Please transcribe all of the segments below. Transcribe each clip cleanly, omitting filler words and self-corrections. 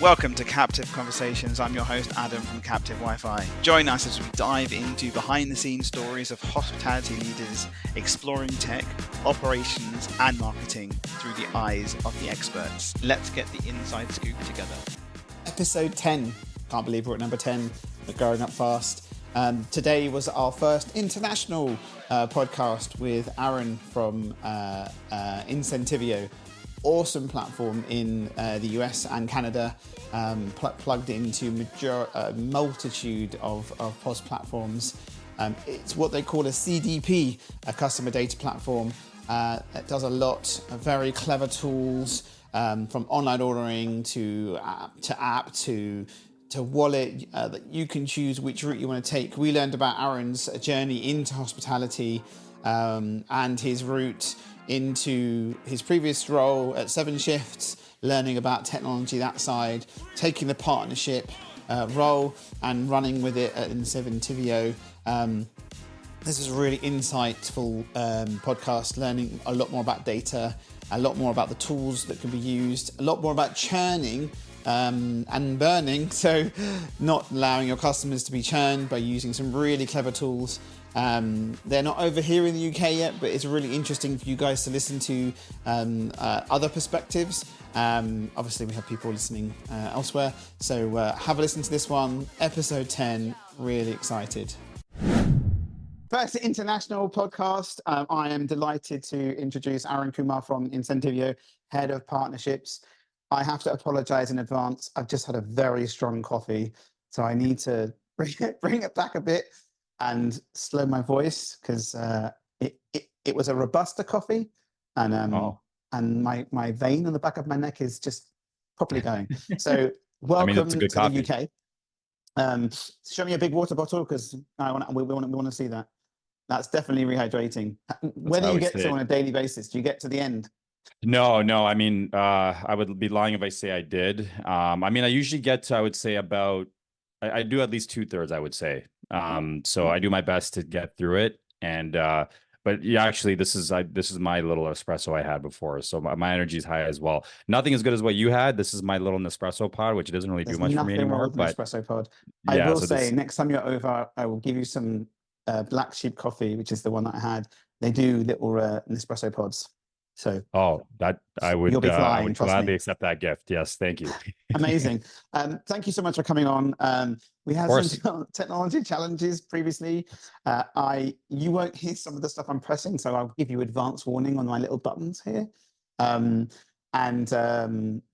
Welcome to Captive Conversations. I'm your host, Adam from Captive Wi-Fi. Join us as we dive into behind-the-scenes stories of hospitality leaders exploring tech, operations, and marketing through the eyes of the experts. Let's get the inside scoop together. Episode 10. Can't believe we're at number 10. We're growing up fast. Today was our first international podcast with Arun from Incentivio. Awesome platform in the US and Canada, plugged into multitude of POS platforms. It's what they call a CDP, a customer data platform. It does a lot of very clever tools, from online ordering to app to wallet, that you can choose which route you want to take. We learned about Arun's journey into hospitality and his route into his previous role at 7 Shifts, learning about technology that side, taking the partnership role and running with it at Incentivio. This is a really insightful podcast, learning a lot more about data, a lot more about the tools that can be used, a lot more about churning and burning, so not allowing your customers to be churned by using some really clever tools. They're not over here in the UK yet, but it's really interesting for you guys to listen to other perspectives. Obviously, we have people listening elsewhere, so have a listen to this one, episode 10. Really excited. First international podcast. I am delighted to introduce Arun Kumar from Incentivio, Head of Partnerships. I have to apologize in advance. I've just had a very strong coffee, so I need to bring it back a bit and slow my voice, because it was a Robusta coffee, and my vein on the back of my neck is just properly going. So welcome to coffee. The UK. Show me a big water bottle, because we want to see that. That's definitely rehydrating. Where do you get to on a daily basis? Do you get to the end? No. I mean, I would be lying if I say I did. I mean, I usually get to, I would say about, I do at least 2/3, I would say. So I do my best to get through it. And, but yeah, actually this is my little espresso I had before. So my energy is high as well. Nothing as good as what you had. This is my little Nespresso pod, which doesn't really do much for me anymore. But Nespresso pod. I will say, next time you're over, I will give you some Black Sheep coffee, which is the one that I had. They do little Nespresso pods. So that I would gladly me. accept that gift. Yes, thank you. Amazing. Thank you so much for coming on. We had some technology challenges previously. You won't hear some of the stuff I'm pressing, so I'll give you advance warning on my little buttons here. And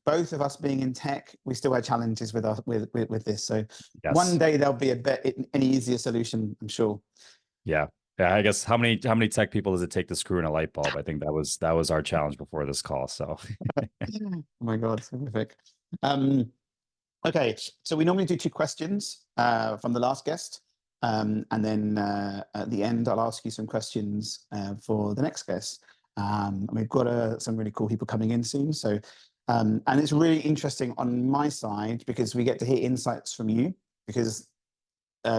both of us being in tech, we still had challenges with this. So yes. One day there'll be an easier solution, I'm sure. Yeah. Yeah, I guess how many tech people does it take to screw in a light bulb? I think that was our challenge before this call. So, oh my God, terrific. Okay, so we normally do 2 questions from the last guest, and then at the end I'll ask you some questions for the next guest. And we've got some really cool people coming in soon. So, and it's really interesting on my side because we get to hear insights from you, because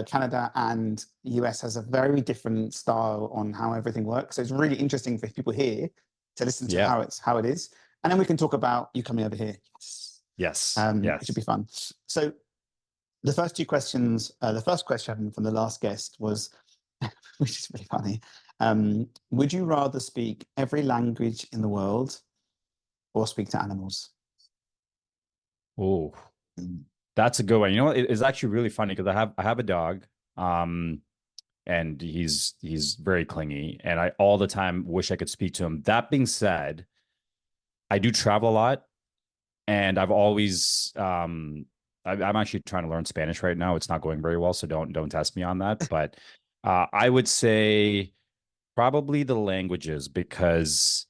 Canada and US has a very different style on how everything works. So it's really interesting for people here to listen to how it is. And then we can talk about you coming over here. Yes. It should be fun. So the first 2 questions, the first question from the last guest was, which is really funny. Would you rather speak every language in the world or speak to animals? Oh, that's a good one. You know, it's actually really funny because I have a dog, and he's very clingy, and I all the time wish I could speak to him. That being said, I do travel a lot, and I've always I'm actually trying to learn Spanish right now. It's not going very well, so don't test me on that. But I would say probably the languages, because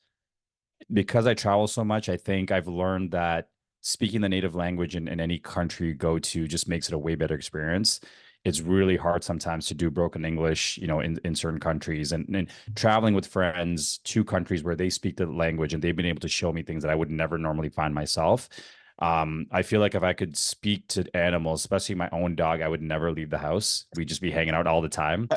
I travel so much. I think I've learned that speaking the native language in any country you go to just makes it a way better experience. It's really hard sometimes to do broken English, you know, in certain countries, and traveling with friends to countries where they speak the language and they've been able to show me things that I would never normally find myself. I feel like if I could speak to animals, especially my own dog, I would never leave the house. We'd just be hanging out all the time.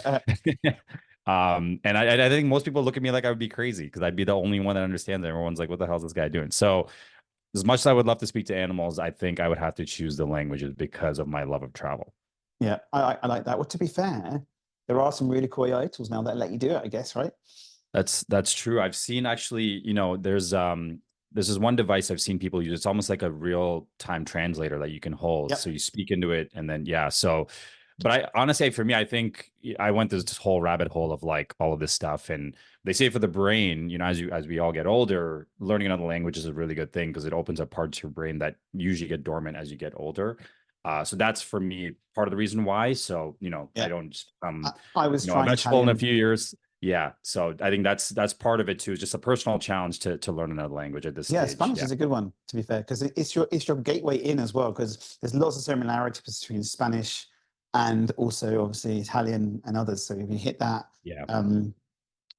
And I think most people look at me like I would be crazy because I'd be the only one that understands it. Everyone's like, what the hell is this guy doing? So as much as I would love to speak to animals, I think I would have to choose the languages because of my love of travel. Yeah, I like that. Well, to be fair, there are some really cool AI tools now that let you do it, I guess, right? That's true. I've seen actually, there's this one device I've seen people use. It's almost like a real time translator that you can hold. So Yep. you speak into it and then yeah. So but I honestly for me, I think I went this whole rabbit hole of like all of this stuff. And they say for the brain, as we all get older, learning another language is a really good thing because it opens up parts of your brain that usually get dormant as you get older. So that's for me part of the reason why. So, I Yeah. don't just I was a trying vegetable in a Italian. few years. Yeah. So I think that's part of it too. It's just a personal challenge to learn another language at this Yeah, stage. Spanish Yeah. is a good one, to be fair, because it's your gateway in as well, because there's lots of similarities between Spanish and also obviously Italian and others. So if you hit that, Yeah. um,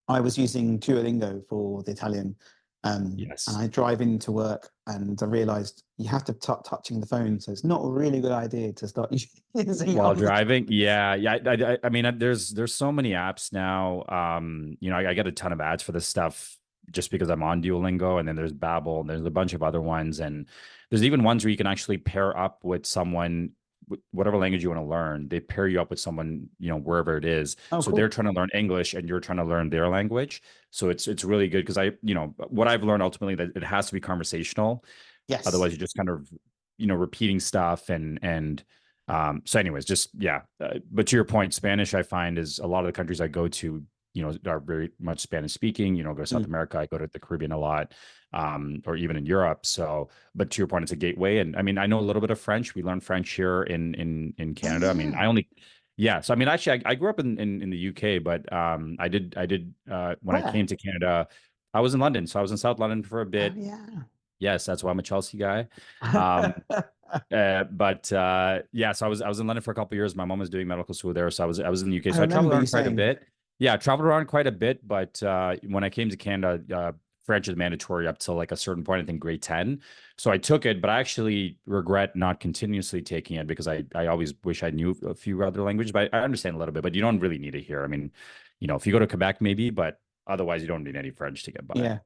I was using Duolingo for the Italian, and Yes. I drive into work, and I realized you have to touching the phone, so it's not a really good idea to start using While other. driving. Yeah. Yeah. I mean, there's so many apps now. I get a ton of ads for this stuff just because I'm on Duolingo, and then there's Babbel, and there's a bunch of other ones. And there's even ones where you can actually pair up with someone, whatever language you want to learn, they pair you up with someone, wherever it is. Oh, So they're cool. trying to learn English and you're trying to learn their language. So it's really good because what I've learned ultimately that it has to be conversational. Yes. Otherwise, you're just kind of, repeating stuff and so anyways, just yeah. But to your point, Spanish I find is a lot of the countries I go to, are very much Spanish speaking. Go to South Mm. America, I go to the Caribbean a lot, or even in Europe. So, but to your point, it's a gateway. And I mean, I know a little bit of French. We learn French here in Oh Canada. I mean, yeah. yeah. So I mean, actually, I grew up in the UK, but I did when I Where? came to Canada, I was in London. So I was in South London for a Oh bit. yeah. Yes, that's why I'm a Chelsea guy. Um, but yeah, so I was in London for a couple of years. My mom was doing medical school there, so I was in the UK. I So I traveled remember you around quite a saying. bit. Yeah, I traveled around quite a bit, but when I came to Canada, French is mandatory up till like a certain point, I think grade 10. So I took it, but I actually regret not continuously taking it because I always wish I knew a few other languages, but I understand a little bit, but you don't really need it here. I mean, if you go to Quebec, maybe, but otherwise you don't need any French to get by. Yeah.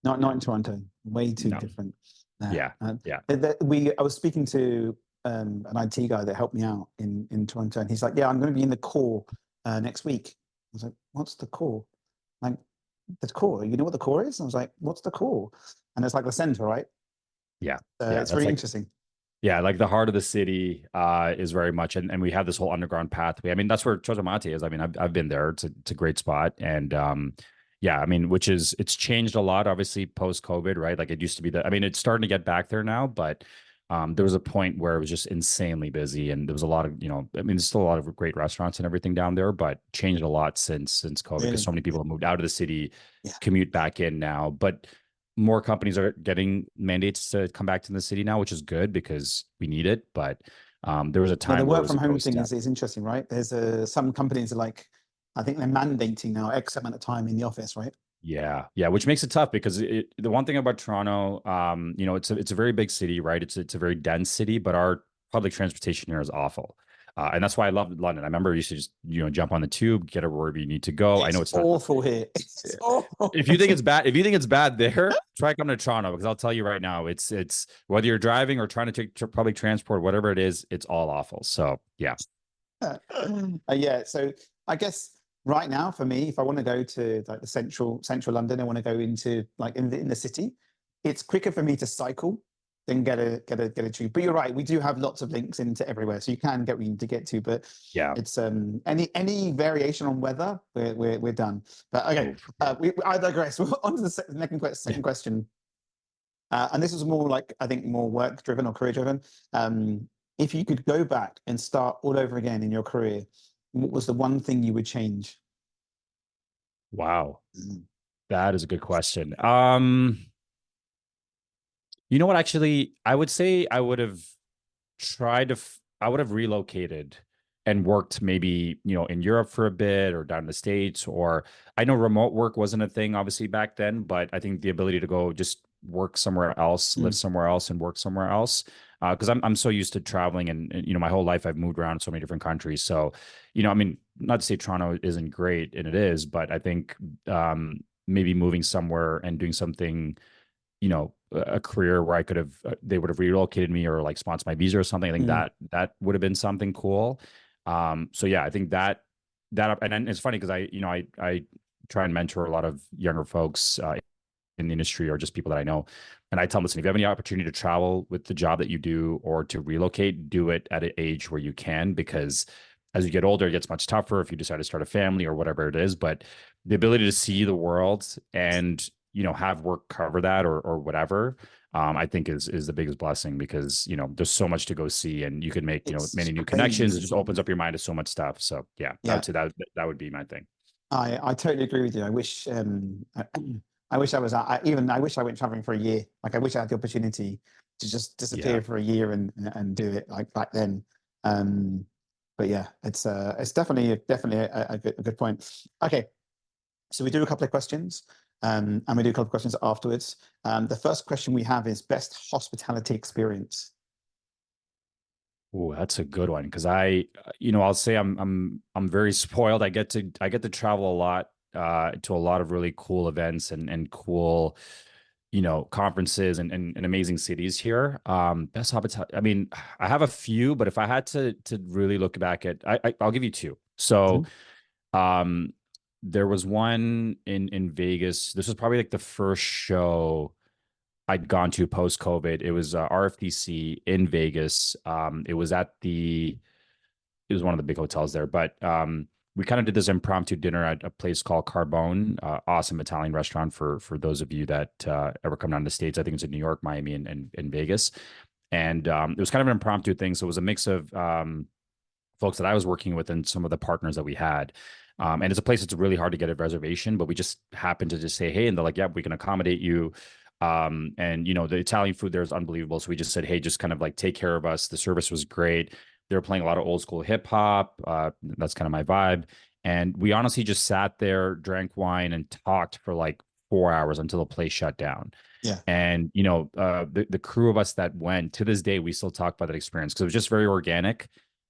Not in Toronto. Way too No. different. Nah. Yeah. Yeah. I was speaking to an IT guy that helped me out in Toronto, and he's like, "Yeah, I'm going to be in the core next week." I was like, "What's the core?" Like, the core. You know what the core is? I was like, "What's the core?" And it's like the center, right? Yeah. Yeah. It's That's very like interesting. Yeah, like the heart of the city is very much, and we have this whole underground pathway. I mean, that's where Chozomate is. I mean, I've been there. It's a great spot, and yeah, I mean, it's changed a lot, obviously post COVID, right? Like it used to be that. I mean, it's starting to get back there now, but there was a point where it was just insanely busy, and there was a lot of, I mean, there's still a lot of great restaurants and everything down there, but changed a lot since COVID because Really? so many people have moved out of the city, Yeah. commute back in now, but more companies are getting mandates to come back to the city now, which is good because we need it. But there was a Yeah, the time where it work was from a home ghost thing town. is interesting, right? There's some companies are like, I think they're mandating now X amount of time in the office, right? Yeah, yeah, which makes it tough because the one thing about Toronto, it's a very big city, right? It's a very dense city, but our public transportation here is awful. And that's why I love London. I remember I used to just, jump on the tube, get wherever you need to go. I It's know it's not. awful here. It's awful. If you think it's bad there, try coming to Toronto because I'll tell you right now, it's whether you're driving or trying to take public transport, whatever it is, it's all awful. So yeah, Yeah, so I guess right now for me, if I want to go to like the central London, I want to go into like in the city, it's quicker for me to cycle than get a tube. But you're right, we do have lots of links into everywhere, so you can get where you need to get to. But yeah. it's any variation on weather, we're done. But okay, Oof, yeah. I digress. We're on to the second question. And this is more like, I think, more work driven or career driven. If you could go back and start all over again in your career, what was the one thing you would change? Wow, Mm. that is a good question. You know what? Actually, I would say I would have I would have relocated and worked maybe, in Europe for a bit or down in the States, or I know remote work wasn't a thing obviously back then, but I think the ability to go just work somewhere else, live Mm. somewhere else and work somewhere else. Because I'm so used to traveling and my whole life I've moved around so many different countries. So, I mean, not to say Toronto isn't great, and it is, but I think maybe moving somewhere and doing something you know, a career where I could have, they would have relocated me or like sponsored my visa or something. I think that would have been something cool. So yeah, I think that, and then it's funny because I try and mentor a lot of younger folks in the industry or just people that I know. And I tell them, listen, if you have any opportunity to travel with the job that you do or to relocate, do it at an age where you can, because as you get older, it gets much tougher if you decide to start a family or whatever it is. But the ability to see the world and, you know, have work cover that or whatever, I think is the biggest blessing, because, you know, there's so much to go see and you can make, you know, It's many new connections. It just crazy. opens up your mind to so much stuff. So yeah, I Yeah, would say that would be my thing. I totally agree with you. I wish I wish I was I wish I went traveling for a year. Like I wish I had the opportunity to just Yeah. disappear for a year and do it like back then. Um, but yeah, it's definitely a good point. Okay, so we do a couple of questions, and we do a couple of questions afterwards. The first question we have is best hospitality experience. Oh, that's a good one, because you know, I'll say I'm very spoiled. I get to travel a lot to a lot of really cool events and cool, you know, conferences and amazing cities here. Best hospitality. I mean, I have a few, but if I had to really look back at, I'll give you two. So, Mhm. um, there was one in Vegas. This was probably like the first show I'd gone to post COVID. It was RFTC in Vegas. It was one of the big hotels there, but we kind of did this impromptu dinner at a place called Carbone, awesome Italian restaurant for those of you that ever come down to the States. I think it's in New York, Miami, and Vegas. And it was kind of an impromptu thing. So it was a mix of folks that I was working with and some of the partners that we had. And it's a place that's really hard to get a reservation, but we just happened to just say, hey, and they're like, yeah, we can accommodate you. And you know, the Italian food there is unbelievable. So we just said, hey, just kind of like take care of us. The service was great. They were playing a lot of old school hip hop. That's kind of my vibe. And we honestly just sat there, drank wine, and talked for like 4 hours until the place shut down. Yeah, And you know, the crew of us that went, to this day, we still talk about that experience because it was just very organic,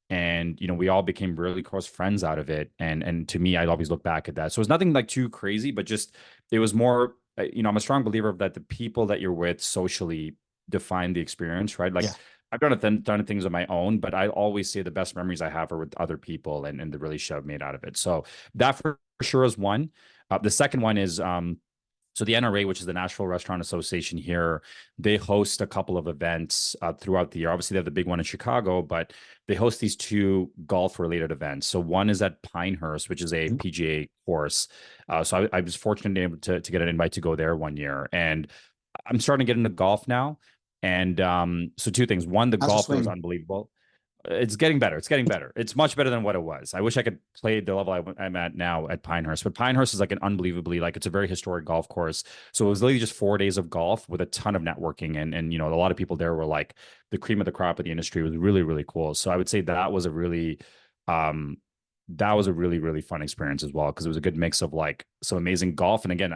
and you know, we all became really close friends out of it. And to me, I'd always look back at that. So it's nothing like too crazy, but just it was more. You know, I'm a strong believer of that. The people that you're with socially define the experience, right? Like yeah. I've done things on my own, but I always say the best memories I have are with other people and the relationship I've made out of it. So that for sure is one. The second one is so the NRA, which is the Nashville Restaurant Association here, they host a couple of events throughout the year. Obviously, they have the big one in Chicago, but they host these two golf-related events. So one is at Pinehurst, which is a Mhm. PGA course. So I was fortunate to get an invite to go there one year, and I'm starting to get into golf now. And so two things: one, the How's your golf there was swing? unbelievable. It's getting better. It's getting better. It's much better than what it was. I wish I could play the level I'm at now at Pinehurst, but Pinehurst is like an unbelievably, like, it's a very historic golf course. So it was literally just 4 days of golf with a ton of networking, and you know, a lot of people there were like the cream of the crop of the industry. It was really really cool. So I would say um that was a really really fun experience as well, because it was a good mix of like some amazing golf, and again,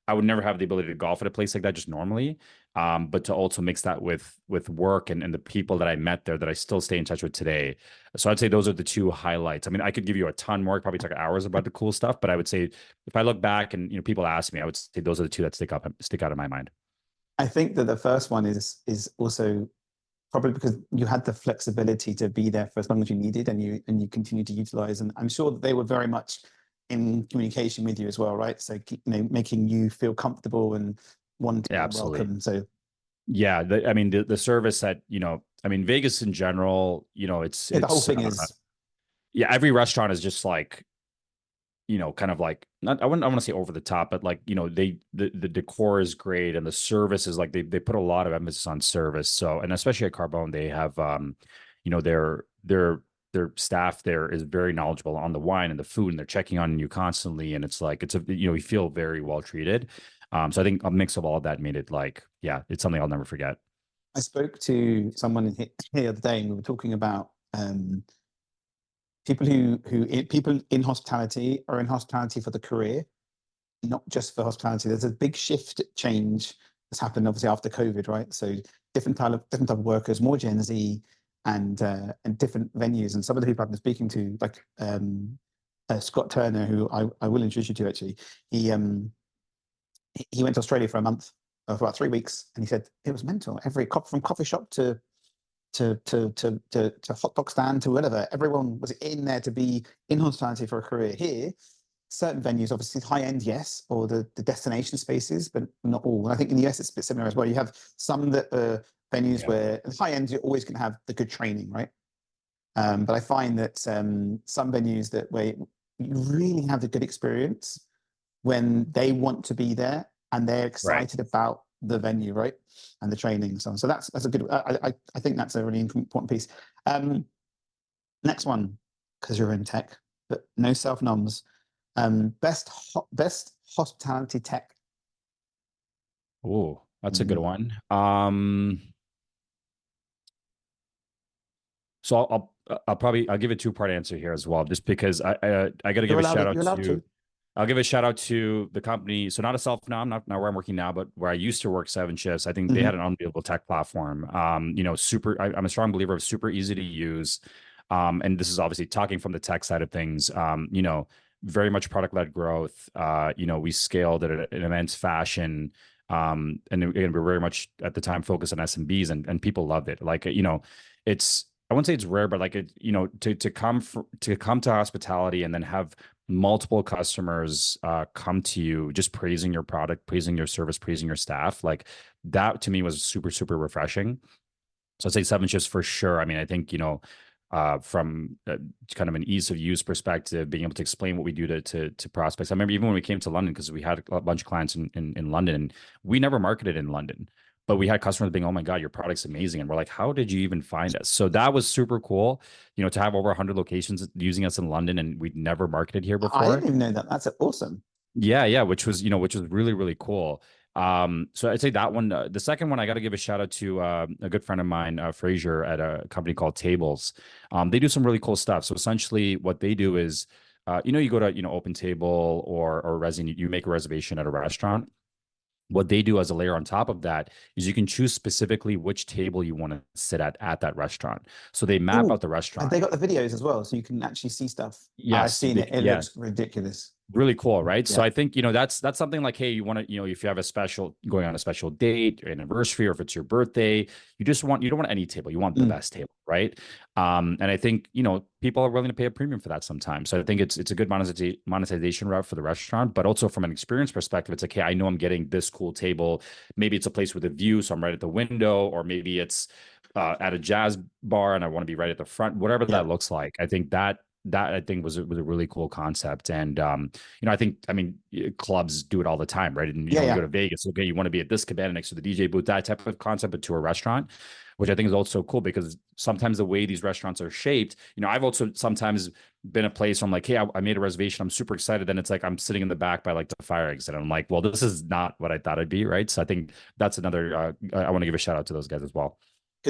I would never have the ability to golf at a place like that just normally. But to also mix that with work and the people that I met there that I still stay in touch with today. So I'd say those are the two highlights. I mean, I could give you a ton more, probably talk hours about the cool stuff, but I would say if I look back and you know people ask me, I would say those are the two that stick out in my mind. I think that the first one is also probably because you had the flexibility to be there for as long as you needed, and you continue to utilize. And I'm sure that they were very much in communication with you as well, right? So you know, making you feel comfortable and wanting Yeah, and absolutely. welcome. So Yeah, I mean the service at, you know, I mean Vegas in general, you know, yeah, the whole it's thing is yeah, every restaurant is just like, you know, kind of like, not, I want to say over the top, but like, you know, the decor is great and the service is like, they put a lot of emphasis on service. So, and especially at Carbone, they have you know, their staff there is very knowledgeable on the wine and the food, and they're checking on you constantly, and it's like it's a, you know, you feel very well treated. So I think a mix of all of that made it like, yeah, it's something I'll never forget. I spoke to someone here the other day, and we were talking about people people in hospitality are in hospitality for the career, not just for hospitality. There's a big shift change that's happened obviously after COVID, right? So different type of workers, more Gen Z, and different venues. And some of the people I've been speaking to, like Scott Turner, who I will introduce you to actually, he went to Australia for a month, for about 3 weeks, and he said it was mental. From coffee shop to hot dog stand to whatever, everyone was in there to be in hospitality for a career. Here, certain venues, obviously high end, yes, or the destination spaces, but not all. And I think in the US it's a bit similar as well. You have some that are venues where high end, you're always going to have the good training, right? But I find that some venues that where you really have a good experience when they want to be there and they're excited about the venue, right, and the training and so on. So that's a good. I think that's a really important piece. Next one, because you're in tech, but no self noms. Best hospitality tech. Oh, that's a good one. So I'll give a two-part answer here as well, just because I got to give a shout out to. I'll give a shout out to the company. So not a self nom, not where I'm working now, but where I used to work 7 shifts. I think they had an unbelievable tech platform. Super. I'm a strong believer of super easy to use. And this is obviously talking from the tech side of things. Very much product-led growth. We scaled at an immense fashion. And again, we're very much at the time focused on SMBs, and people loved it. Like, it's, I wouldn't say it's rare, but like to come to hospitality and then have multiple customers come to you just praising your product, praising your service, praising your staff, like that to me was super, super refreshing. So I'd say 7 shifts for sure. I mean, I think, from kind of an ease of use perspective, being able to explain what we do to prospects. I remember even when we came to London, because we had a bunch of clients in London, and we never marketed in London, but we had customers being, "Oh my God, your product's amazing." And we're like, "How did you even find us?" So that was super cool, to have over 100 locations using us in London, and we'd never marketed here before. I didn't even know that. That's awesome. Yeah, which was really, really cool. So I'd say that one. The second one, I got to give a shout out to a good friend of mine, Fraser, at a company called Tables. They do some really cool stuff. So essentially, what they do is, you go to Open Table or Resy, you make a reservation at a restaurant. What they do as a layer on top of that is you can choose specifically which table you want to sit at that restaurant. So they map out the restaurant. And they got the videos as well, so you can actually see stuff. Yes, I've seen it. It looks ridiculous. Really cool, right? Yeah. So I think that's something like, hey, you want to if you have going on a special date, or anniversary, or if it's your birthday, you don't want any table, you want the best table, right? And I think people are willing to pay a premium for that sometimes. So I think it's a good monetization route for the restaurant, but also from an experience perspective, it's like, hey, I know I'm getting this cool table. Maybe it's a place with a view, so I'm right at the window, or maybe it's at a jazz bar and I want to be right at the front. Whatever that looks like, I think that I think was a really cool concept. And I mean clubs do it all the time, right? And you go to Vegas, okay, you want to be at this cabana next to the DJ booth, that type of concept, but to a restaurant, which I think is also cool, because sometimes the way these restaurants are shaped, I've also sometimes been a place where I'm like, hey, I made a reservation, I'm super excited, then it's like I'm sitting in the back by like the fire exit, and I'm like, well, this is not what I thought it'd be, right? So I think that's another I want to give a shout out to those guys as well.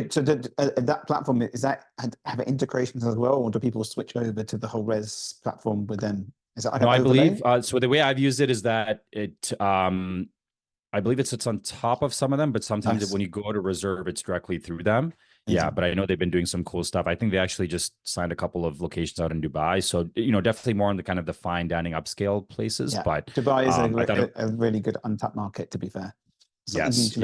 So that platform, is that have integrations as well, or do people switch over to the whole res platform with them? Is that like no, I believe so. The way I've used it is that I believe it sits on top of some of them, but sometimes when you go to reserve, it's directly through them. Yeah, but I know they've been doing some cool stuff. I think they actually just signed a couple of locations out in Dubai. So, definitely more in the kind of the fine dining upscale places. Yeah. But Dubai is a really good untapped market, to be fair. Yes.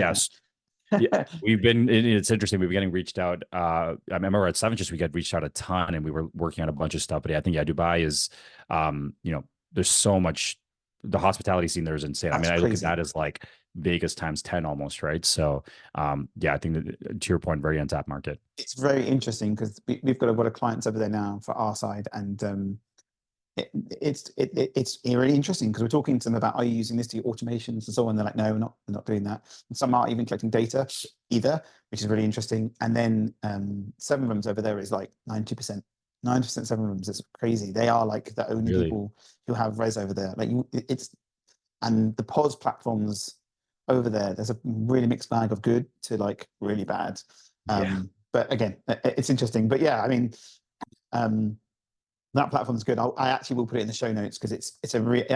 Yeah, it's interesting. We've been getting reached out. I remember at 7 we got reached out a ton, and we were working on a bunch of stuff. But I think, Dubai is, there's so much, the hospitality scene there is insane. That's crazy. I look at that as like Vegas times 10 almost, right? So, I think that, to your point, very untapped market. It's very interesting because we've got a lot of clients over there now for our side, and it's really interesting because we're talking to them about, are you using this to do automations and so on? They're like, no, we're not doing that. And some aren't even collecting data either, which is really interesting. And then 7 rooms over there is like 90%. 90% 7 rooms. It's crazy. They are like the only people who have res over there. Like and the POS platforms over there, there's a really mixed bag of good to like really bad. But again, it's interesting. But yeah, I mean, that platform is good. I actually will put it in the show notes because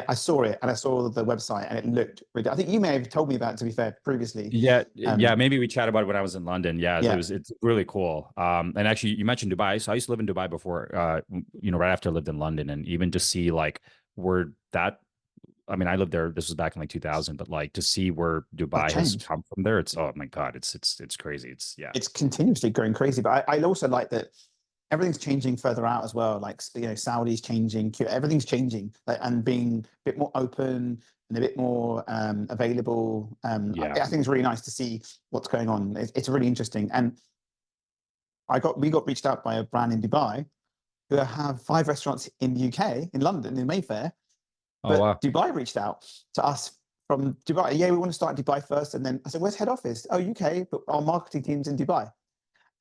I saw it and I saw the website and it looked really, I think you may have told me about it, to be fair, previously. Maybe we chatted about it when I was in London. It's really cool. And actually you mentioned Dubai. So I used to live in Dubai before, right after I lived in London, and even to see like where that I mean, I lived there. This was back in like 2000, but like to see where That Dubai has change. come from there, it's, oh my God, it's crazy. It's, yeah. It's continuously going crazy. But I also like that everything's changing further out as well. Like, you know, Saudi's changing, everything's changing, like, and being a bit more open and a bit more available. Yeah. I think it's really nice to see what's going on. It's really interesting. And we got reached out by a brand in Dubai who have 5 restaurants in the UK, in London, in Mayfair. Oh, But wow. Dubai reached out to us from Dubai. Yeah, we want to start in Dubai first. And then I said, where's head office? Oh, UK, but our marketing team's in Dubai.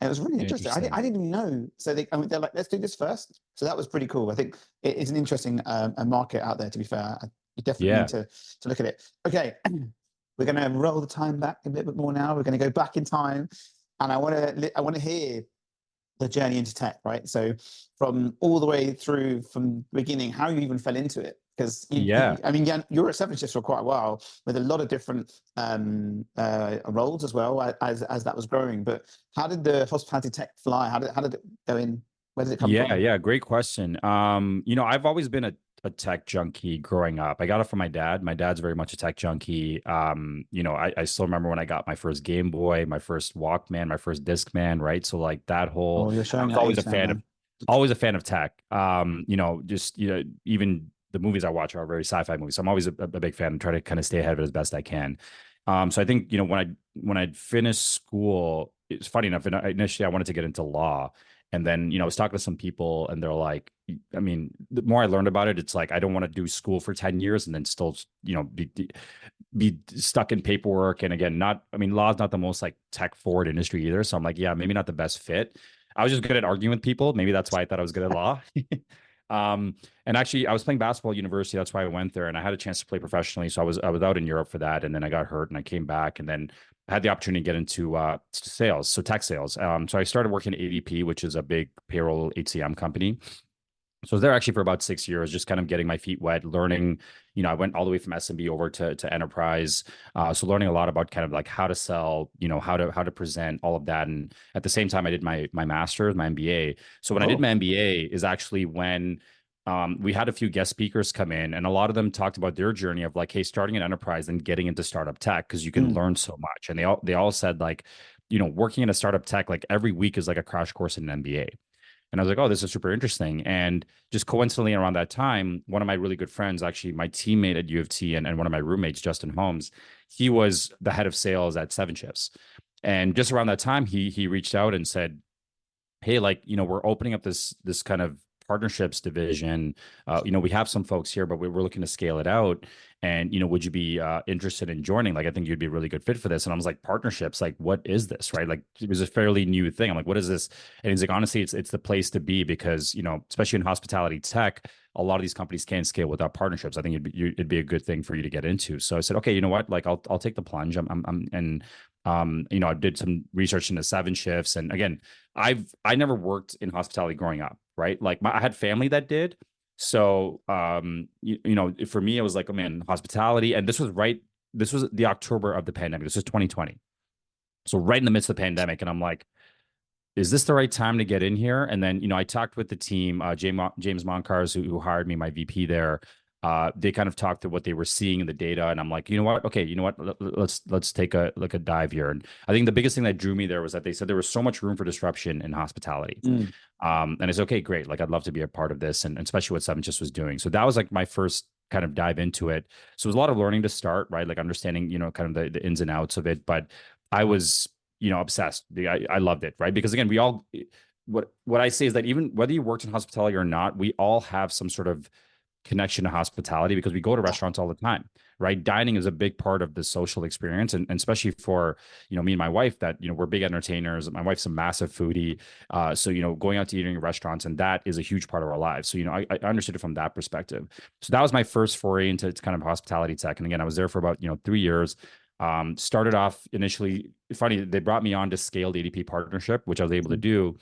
And it was really interesting. Interesting. I didn't even know. So they're like, let's do this first. So that was pretty cool. I think it is an interesting a market out there, to be fair. You definitely Yeah. need to look at it. Okay, we're going to roll the time back a little bit more now. We're going to go back in time. And I want to hear the journey into tech, right? So from all the way through from the beginning, how you even fell into it. Because Yeah. I mean, you were at Seven Shifts for quite a while with a lot of different roles as well as that was growing. But how did the hospitality tech fly? How did it go in? Where did it come Yeah, from? yeah, great question. You know, I've always been a tech junkie growing up. I got it from my dad. My dad's very much a tech junkie. You know, I still remember when I got my first Game Boy, my first Walkman, my first Discman, right? So like that whole, Oh, you're I showing was that always a age now, fan of, man. tech. You know, just, you know, even the movies I watch are very sci-fi movies. So I'm always a big fan and try to kind of stay ahead of it as best I can. So I think, you know, when I'd finished school, it's funny enough, initially I wanted to get into law. And then, you know, I was talking to some people and they're like, I mean, the more I learned about it, it's like, I don't want to do school for 10 years and then still, you know, be stuck in paperwork. And again, I mean, law is not the most like tech forward industry either. So I'm like, yeah, maybe not the best fit. I was just good at arguing with people. Maybe that's why I thought I was good at law. And actually, I was playing basketball at university. That's why I went there, and I had a chance to play professionally. So I was out in Europe for that, and then I got hurt, and I came back, and then I had the opportunity to get into sales, so tech sales. So I started working at ADP, which is a big payroll HCM company. So I was there actually for about 6 years, just kind of getting my feet wet, learning. You know, I went all the way from SMB over to enterprise. So learning a lot about kind of like how to sell, you know, how to present, all of that. And at the same time, I did my master's, my MBA. So when I did Oh, my MBA is actually when we had a few guest speakers come in, and a lot of them talked about their journey of like, hey, starting an enterprise and getting into startup tech because you can learn so much. And they all said like, you know, working in a startup tech like every week is like a crash course in an MBA. And I was like, oh, this is super interesting. And just coincidentally around that time, one of my really good friends, actually my teammate at U of T and one of my roommates, Justin Holmes, he was the head of sales at Seven Shifts. And just around that time, he reached out and said, hey, like, you know, we're opening up this kind of partnerships division. You know, we have some folks here, but we're looking to scale it out. And, you know, would you be interested in joining? Like, I think you'd be a really good fit for this. And I was like, partnerships, like, what is this? Right. Like, it was a fairly new thing. I'm like, what is this? And he's like, honestly, it's the place to be because, you know, especially in hospitality tech, a lot of these companies can't scale without partnerships. I think it'd be a good thing for you to get into. So I said, okay, you know what? Like, I'll take the plunge. You know, I did some research into Seven Shifts. And again, I never worked in hospitality growing up, right? Like I had family that did. So you know, for me, it was like, oh man, hospitality. And this was the October of the pandemic. This was 2020. So right in the midst of the pandemic. And I'm like, is this the right time to get in here? And then, you know, I talked with the team, James Moncars, who hired me, my VP there. They kind of talked to what they were seeing in the data, and I'm like, you know what? Okay, you know what? Let's take a dive here. And I think the biggest thing that drew me there was that they said there was so much room for disruption in hospitality. And it's okay, great. Like I'd love to be a part of this, and especially what Seven Just was doing. So that was like my first kind of dive into it. So it was a lot of learning to start, right? Like understanding, you know, kind of the ins and outs of it. But I was, you know, obsessed. I loved it, right? Because again, we all what I say is that even whether you worked in hospitality or not, we all have some sort of connection to hospitality because we go to restaurants all the time, right? Dining is a big part of the social experience, and especially for, you know, me and my wife that, you know, we're big entertainers. My wife's a massive foodie, so you know, going out to eating in restaurants, and that is a huge part of our lives. So you know, I understood it from that perspective. So that was my first foray into kind of hospitality tech, and again, I was there for about, you know, 3 years. Started off initially, funny, they brought me on to scale the ADP partnership, which I was able to do.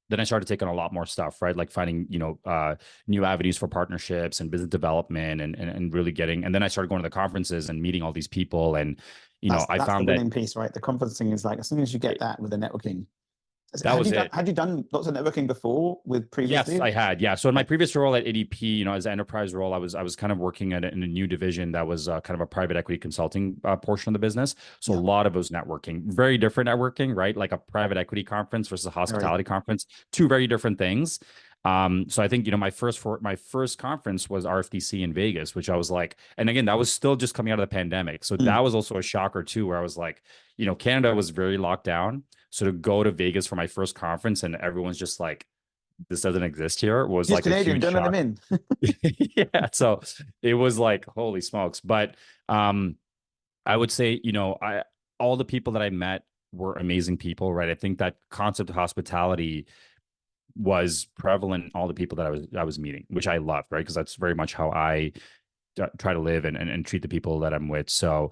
Then I started taking a lot more stuff, right? Like finding, you know, new avenues for partnerships and business development and really getting, and then I started going to the conferences and meeting all these people. And, you know, I That's the found that winning piece, right? The conferencing is like, as soon as you get that with the networking. That was it. Had you done lots of networking before with Yes, previously? I had. Yeah. So in my Okay. previous role at ADP, as an enterprise role, I was kind of working in a new division that was kind of a private equity consulting portion of the business. So a Yeah. lot of it was networking, very different networking, right? Like a private equity conference versus a Very. hospitality conference, two very different things. So I think my first conference was RFDC in Vegas, which I was like, and again, that was still just coming out of the pandemic, so Mm. that was also a shocker too, where I was like, Canada was very locked down, so to go to Vegas for my first conference and everyone's just like, this doesn't exist here, was He's like a Canadian. huge Don't let him shock. in. Yeah, so it was like, holy smokes. But I would say, I all the people that I met were amazing people, right? I think that concept of hospitality was prevalent in all the people that I was meeting, which I loved, right? Because that's very much how I try to live and treat the people that I'm with. So,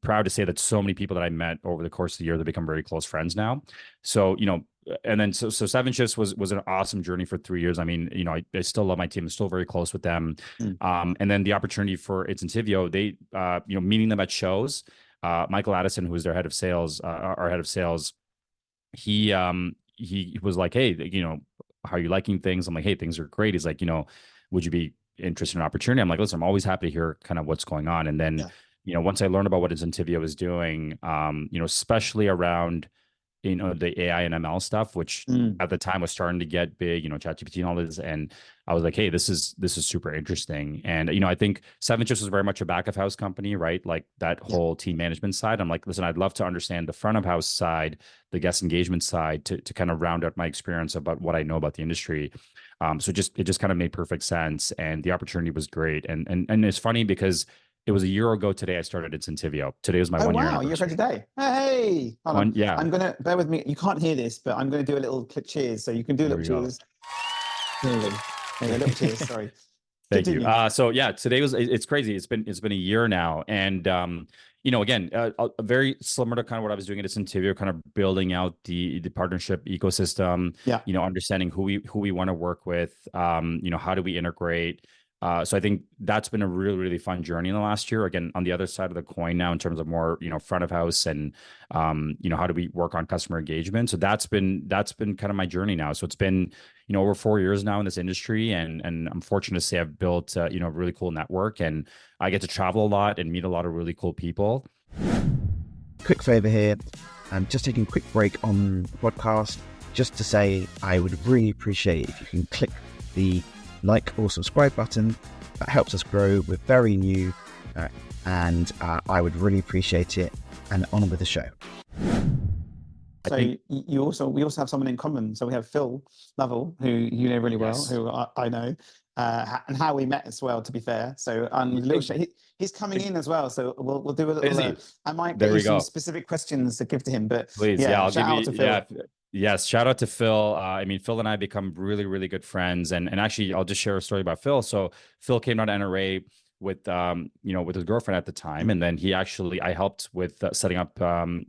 proud to say that so many people that I met over the course of the year, they become very close friends now. So, and then so Seven Shifts was an awesome journey for 3 years. I mean, I still love my team. I'm still very close with them. Mm. And then the opportunity for Incentivio, they, meeting them at shows. Michael Addison, who is their head of sales, our head of sales, he was like, hey, how are you liking things? I'm like, hey, things are great. He's like, would you be interested in an opportunity? I'm like, listen, I'm always happy to hear kind of what's going on. And then, Yeah. once I learned about what Incentivio was doing, especially around, the AI and ML stuff, which Mm. at the time was starting to get big, ChatGPT and all this. And I was like, hey, this is super interesting. And, I think Seven Chips was very much a back of house company, right? Like that Yeah. whole team management side. I'm like, listen, I'd love to understand the front of house side, the guest engagement side to kind of round out my experience about what I know about the industry. So it just kind of made perfect sense. And the opportunity was great. And it's funny because it was a year ago today I started at Incentivio. Today was my Oh 1 year wow, you're for anniversary. today. Hey, hold on. Yeah. I'm gonna bear with me. You can't hear this, but I'm gonna do a little cheers. So you can do a Here little we go. cheers. There we go. There you go, little cheers. Sorry. Thank you. Continue. So yeah, today it's crazy. It's been a year now, and again, very similar to kind of what I was doing at Incentivio, kind of building out the partnership ecosystem. Yeah. Understanding who we want to work with. How do we integrate? So I think that's been a really, really fun journey in the last year. Again, on the other side of the coin now, in terms of more, front of house and, how do we work on customer engagement? So that's been kind of my journey now. So it's been, over 4 years now in this industry, and I'm fortunate to say I've built, a really cool network, and I get to travel a lot and meet a lot of really cool people. Quick favor here. I'm just taking a quick break on the podcast just to say I would really appreciate if you can click the like or subscribe button. That helps us grow. We're very new, and I would really appreciate it. And on with the show. So we also have someone in common. So we have Phil Lovell, who you know really well, Yes. who I know, and how we met as well. To be fair, so he's coming in as well. So we'll do a little. I might There get we you some go. specific questions to give to him, but Please, yeah, I'll shout give out you, to Phil. yes, shout out to Phil. I mean, Phil and I become really, really good friends, and actually, I'll just share a story about Phil. So Phil came out of NRA with with his girlfriend at the time, and then I helped with setting up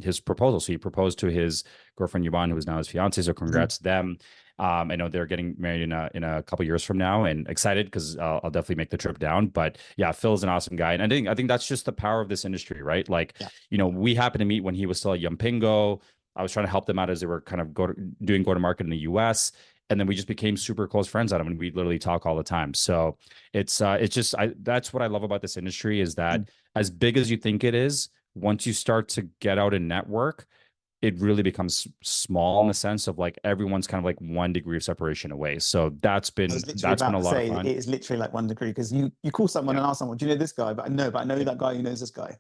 his proposal. So he proposed to his girlfriend Yvonne, who is now his fiance. So congrats to them. I know they're getting married in a couple years from now, and excited because I'll definitely make the trip down. But yeah, Phil's an awesome guy, and I think that's just the power of this industry, right? Like, we happened to meet when he was still at Yumpingo. I was trying to help them out as they were kind of doing go to market in the US. And then we just became super close friends out of them, and we literally talk all the time. So it's just that's what I love about this industry, is that as big as you think it is, once you start to get out and network, it really becomes small in the sense of like everyone's kind of like 1 degree of separation away. So that's been a lot of fun. It is literally like 1 degree, because you call someone and ask someone, do you know this guy? But I know that guy who knows this guy.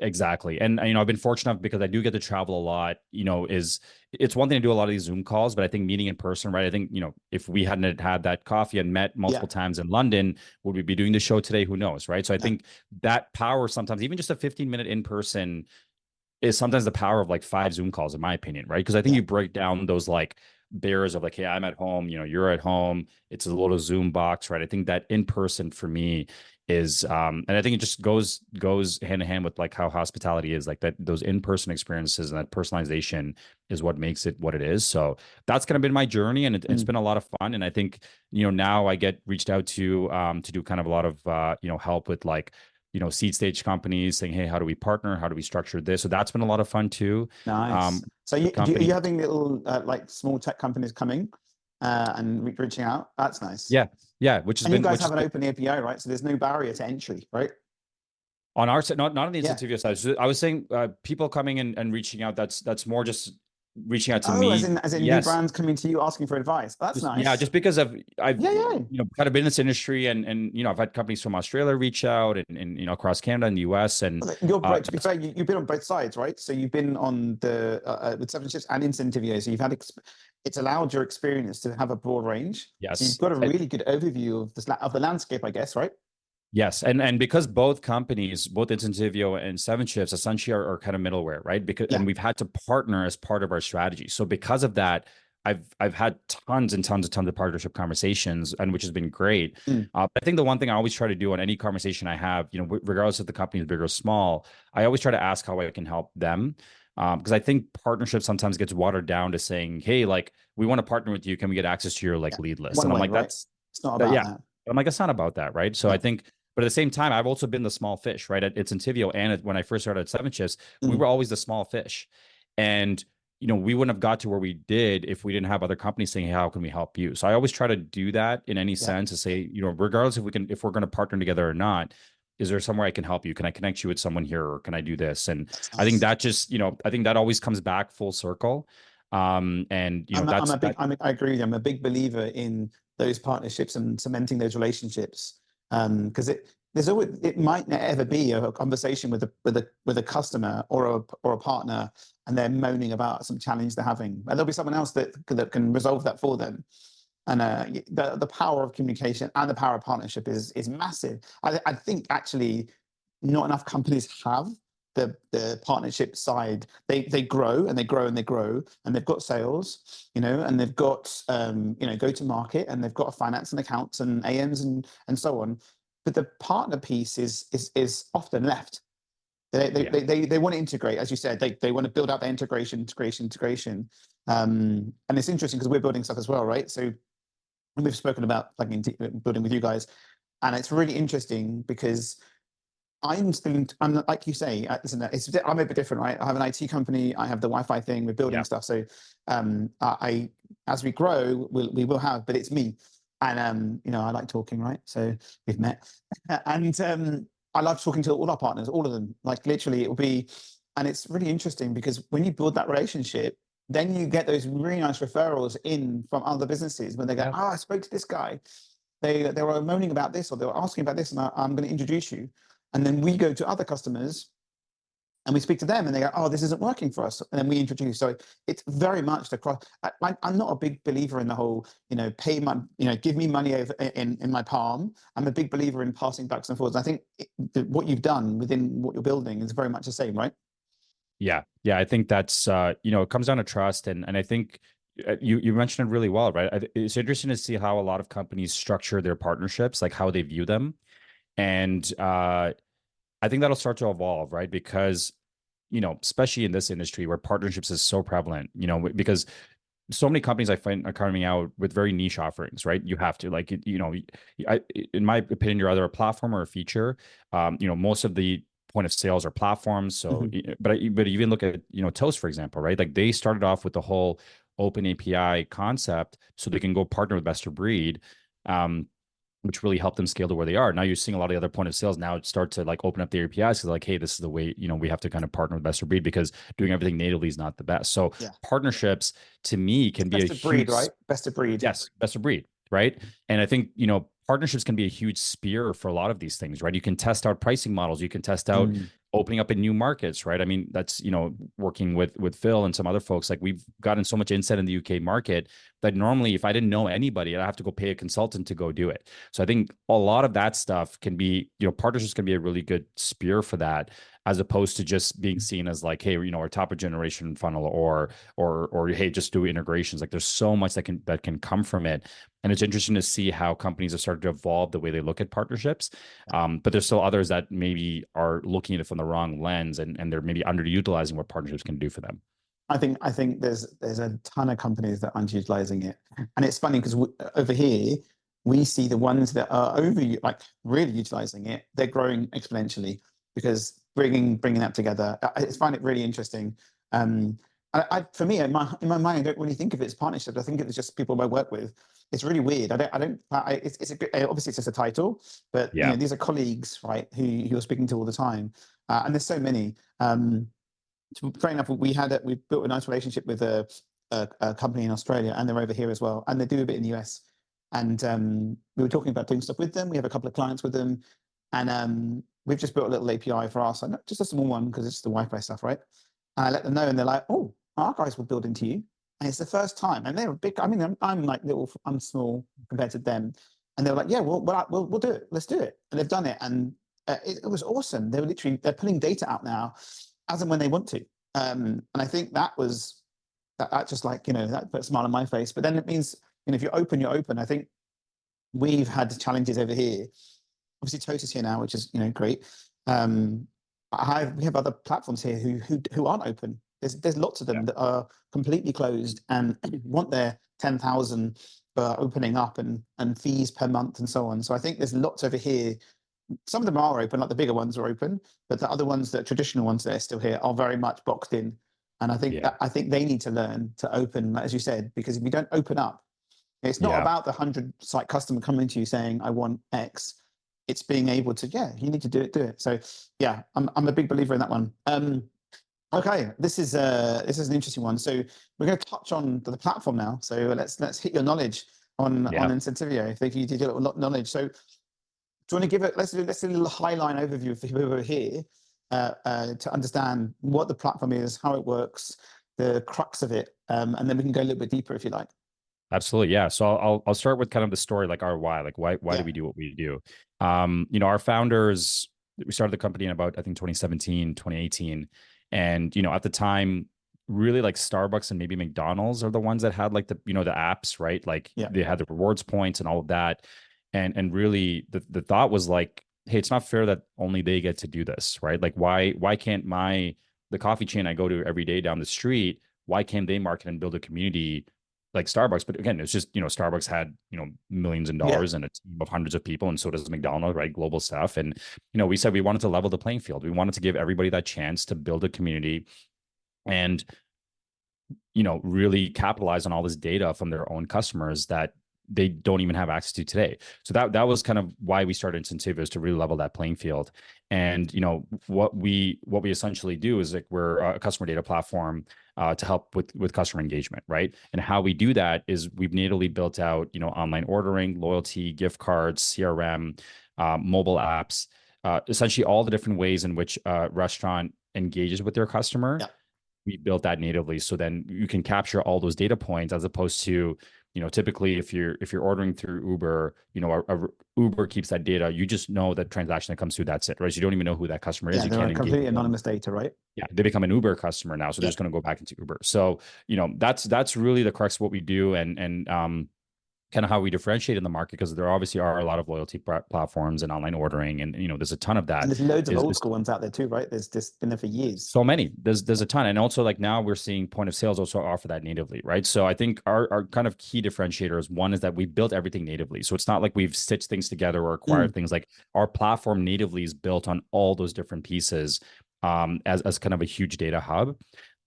Exactly. And I've been fortunate enough because I do get to travel a lot, it's one thing to do a lot of these Zoom calls, but I think meeting in person, right? I think, if we hadn't had that coffee and met multiple times in London, would we be doing the show today? Who knows, right? So I think that power, sometimes even just a 15-minute in person, is sometimes the power of like 5 Zoom calls, in my opinion, right? Because I think you break down those like barriers of like, hey, I'm at home, you're at home, it's a little Zoom box, right? I think that in person for me is and I think it just goes hand in hand with like how hospitality is, like that those in-person experiences and that personalization is what makes it what it is. So that's kind of been my journey, and it's been a lot of fun. And I think now I get reached out to do kind of a lot of help with like seed stage companies saying, hey, how do we partner? How do we structure this? So that's been a lot of fun too. Nice. So are you having little like small tech companies coming and reaching out? That's nice. Yeah, which has And been, you guys have an open API, right? So there's no barrier to entry, right? on our side, not on the Yeah. Incentivio side. So I was saying people coming and reaching out, that's more just reaching out to Oh, me. as in new Yes. brands coming to you asking for advice. That's nice. Yeah, just because I've Yeah. kind of been in this industry, and I've had companies from Australia reach out, and across Canada and the US, and You're great. To be fair, you've been on both sides, right? So you've been on the with Seven Ships and Incentivio. So you've had it's allowed your experience to have a broad range. yes, So you've got a really good overview of the landscape, I guess, right? yes, and because both companies, both Incentivio and Seven Shifts, essentially are kind of middleware, right? Because and we've had to partner as part of our strategy. So because of that, I've had tons and tons of partnership conversations, and which has been great. I think the one thing I always try to do on any conversation I have, regardless if the company is big or small, I always try to ask how I can help them. Because I think partnership sometimes gets watered down to saying, hey, like, we want to partner with you. Can we get access to your lead list? One and I'm way, like, right? It's not about that. I'm like, it's not about that, right? So I think, but at the same time, I've also been the small fish, right? At Incentivio, and when I first started at Seven Shifts, we were always the small fish, and we wouldn't have got to where we did if we didn't have other companies saying, hey, how can we help you? So I always try to do that in any sense to say, regardless if we're going to partner together or not, is there somewhere I can help you? Can I connect you with someone here, or can I do this? And nice. I think that just, I think that always comes back full circle. And I agree with you. I'm a big believer in those partnerships and cementing those relationships, because it might not ever be a conversation with a customer or a partner, and they're moaning about some challenge they're having, and there'll be someone else that can resolve that for them. And the power of communication and the power of partnership is massive. I think actually not enough companies have the partnership side. They grow and they grow and they grow, and they've got sales, and they've got go to market, and they've got finance and accounts and AMs and so on. But the partner piece is often left. They want to integrate, as you said. They want to build out their integration. And it's interesting because we're building stuff as well, right? So we've spoken about building with you guys, and it's really interesting because I'm like you say, I'm a bit different, right? I have an IT company. I have the Wi-Fi thing. We're building stuff. So as we grow, we will have, but it's me. And I like talking, right? So we've met, and I love talking to all our partners, all of them. Like literally, it will be, and it's really interesting because when you build that relationship, then you get those really nice referrals in from other businesses when they go, I spoke to this guy. They were moaning about this, or they were asking about this, and I'm going to introduce you. And then we go to other customers and we speak to them, and they go, oh, this isn't working for us. And then we introduce. So it's very much the cross. I'm not a big believer in the whole, pay my, give me money over in my palm. I'm a big believer in passing backs and forwards. I think what you've done within what you're building is very much the same, right? Yeah. I think that's, it comes down to trust. And I think you mentioned it really well, right? It's interesting to see how a lot of companies structure their partnerships, like how they view them. And I think that'll start to evolve, right? Because, especially in this industry where partnerships is so prevalent, because so many companies I find are coming out with very niche offerings, right? You have to in my opinion, you're either a platform or a feature. Most of the point of sales are platforms. So, but even look at, Toast, for example, right? Like they started off with the whole open API concept so they can go partner with best of breed. Which really helped them scale to where they are. Now you're seeing a lot of the other point of sales now start to open up the APIs because like, hey, this is the way, we have to kind of partner with best of breed because doing everything natively is not the best. So partnerships to me can be a huge breed, right? Best of breed. Yes, best of breed, right? And I think, partnerships can be a huge spear for a lot of these things, right? You can test out pricing models. You can test out opening up in new markets, right? I mean, that's, working with Phil and some other folks, like we've gotten so much insight in the UK market that normally if I didn't know anybody, I'd have to go pay a consultant to go do it. So I think a lot of that stuff can be, partnerships can be a really good spear for that, as opposed to just being seen as like, hey, our top of generation funnel or hey, just do integrations. Like there's so much that can come from it. And it's interesting to see how companies have started to evolve the way they look at partnerships. But there's still others that maybe are looking at it from the wrong lens and they're maybe underutilizing what partnerships can do for them. I think there's a ton of companies that are underutilizing it. And it's funny because over here, we see the ones that are like really utilizing it, they're growing exponentially because bringing that together. I find it really interesting. For me, in my mind, I don't really think of it as partnership. I think it's just people I work with. It's really weird. It's a good, obviously it's just a title, but Yeah. these are colleagues, right, who you're speaking to all the time, and there's so many. For example, we built a nice relationship with a company in Australia, and they're over here as well, and they do a bit in the US. And we were talking about doing stuff with them. We have a couple of clients with them, and we've just built a little API for us, and just a small one because it's the Wi-Fi stuff, right? And I let them know, and they're like, "Oh, our guys will build into you," and it's the first time. And they're big. I mean, I'm like little. I'm small compared to them, and they were like, "Yeah, we'll do it. Let's do it." And they've done it, and it was awesome. They're pulling data out now, as and when they want to. And I think that just like that put a smile on my face. But then it means if you're open, you're open. I think we've had challenges over here. Obviously, Toast here now, which is great. We have other platforms here who aren't open. There's lots of them that are completely closed and want their 10,000 opening up and fees per month and so on. So I think there's lots over here. Some of them are open, like the bigger ones are open, but the other ones, the traditional ones that are still here, are very much boxed in. And I think they need to learn to open, as you said, because if you don't open up, it's not about the 100 site customer coming to you saying, "I want X." It's being able to, you need to do it. So yeah, I'm a big believer in that one. Okay, this is an interesting one. So we're going to touch on the platform now. So let's hit your knowledge on Incentivio. If you did a lot of knowledge. So do you want to give it? Let's do a little highline overview for people who are here to understand what the platform is, how it works, the crux of it, and then we can go a little bit deeper if you like. Absolutely. Yeah. So I'll start with kind of the story, like our why, like why do we do what we do? Our founders, we started the company in about, I think 2017, 2018. And, at the time, really like Starbucks and maybe McDonald's are the ones that had like the apps, right? Like they had the rewards points and all of that. And really the thought was like, hey, it's not fair that only they get to do this, right? Like why can't the coffee chain I go to every day down the street, why can't they market and build a community like Starbucks? But again, it's just, Starbucks had, millions of dollars and a team of hundreds of people. And so does McDonald's, right? Global stuff. And, we said we wanted to level the playing field. We wanted to give everybody that chance to build a community and, really capitalize on all this data from their own customers that they don't even have access to today. So that was kind of why we started Incentivio, is to really level that playing field. And what we essentially do is like we're a customer data platform to help with customer engagement, right? And how we do that is we've natively built out online ordering, loyalty, gift cards, CRM, mobile apps, essentially all the different ways in which a restaurant engages with their customer. Yeah. We built that natively, so then you can capture all those data points, as opposed to typically if you're ordering through Uber, Uber keeps that data. You just know that transaction that comes through, that's it, right? So you don't even know who that customer is. You they're can't completely anonymous data, right? Yeah, they become an Uber customer now, so they're just going to go back into Uber. So that's really the crux of what we do, and kind of how we differentiate in the market, because there obviously are a lot of loyalty platforms and online ordering, and there's a ton of that. And there's loads of old school ones out there too, right? There's just been there for years. So many. There's a ton, and also like now we're seeing point of sales also offer that natively, right? So I think our kind of key differentiators, one is that we built everything natively, so it's not like we've stitched things together or acquired things. Like our platform natively is built on all those different pieces, as kind of a huge data hub.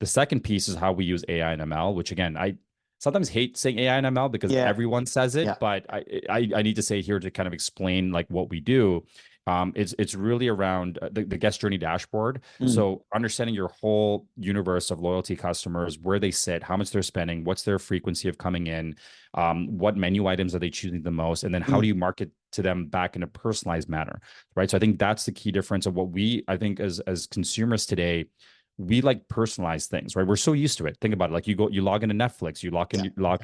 The second piece is how we use AI and ML, which again, I sometimes hate saying AI and ML because everyone says it, but I need to say it here to kind of explain like what we do. It's really around the guest journey dashboard. So understanding your whole universe of loyalty customers, where they sit, how much they're spending, what's their frequency of coming in, what menu items are they choosing the most, and then how do you market to them back in a personalized manner, right? So I think that's the key difference of what I think as consumers today, we like personalized things, right? We're so used to it. Think about it. Like you log into Netflix, you log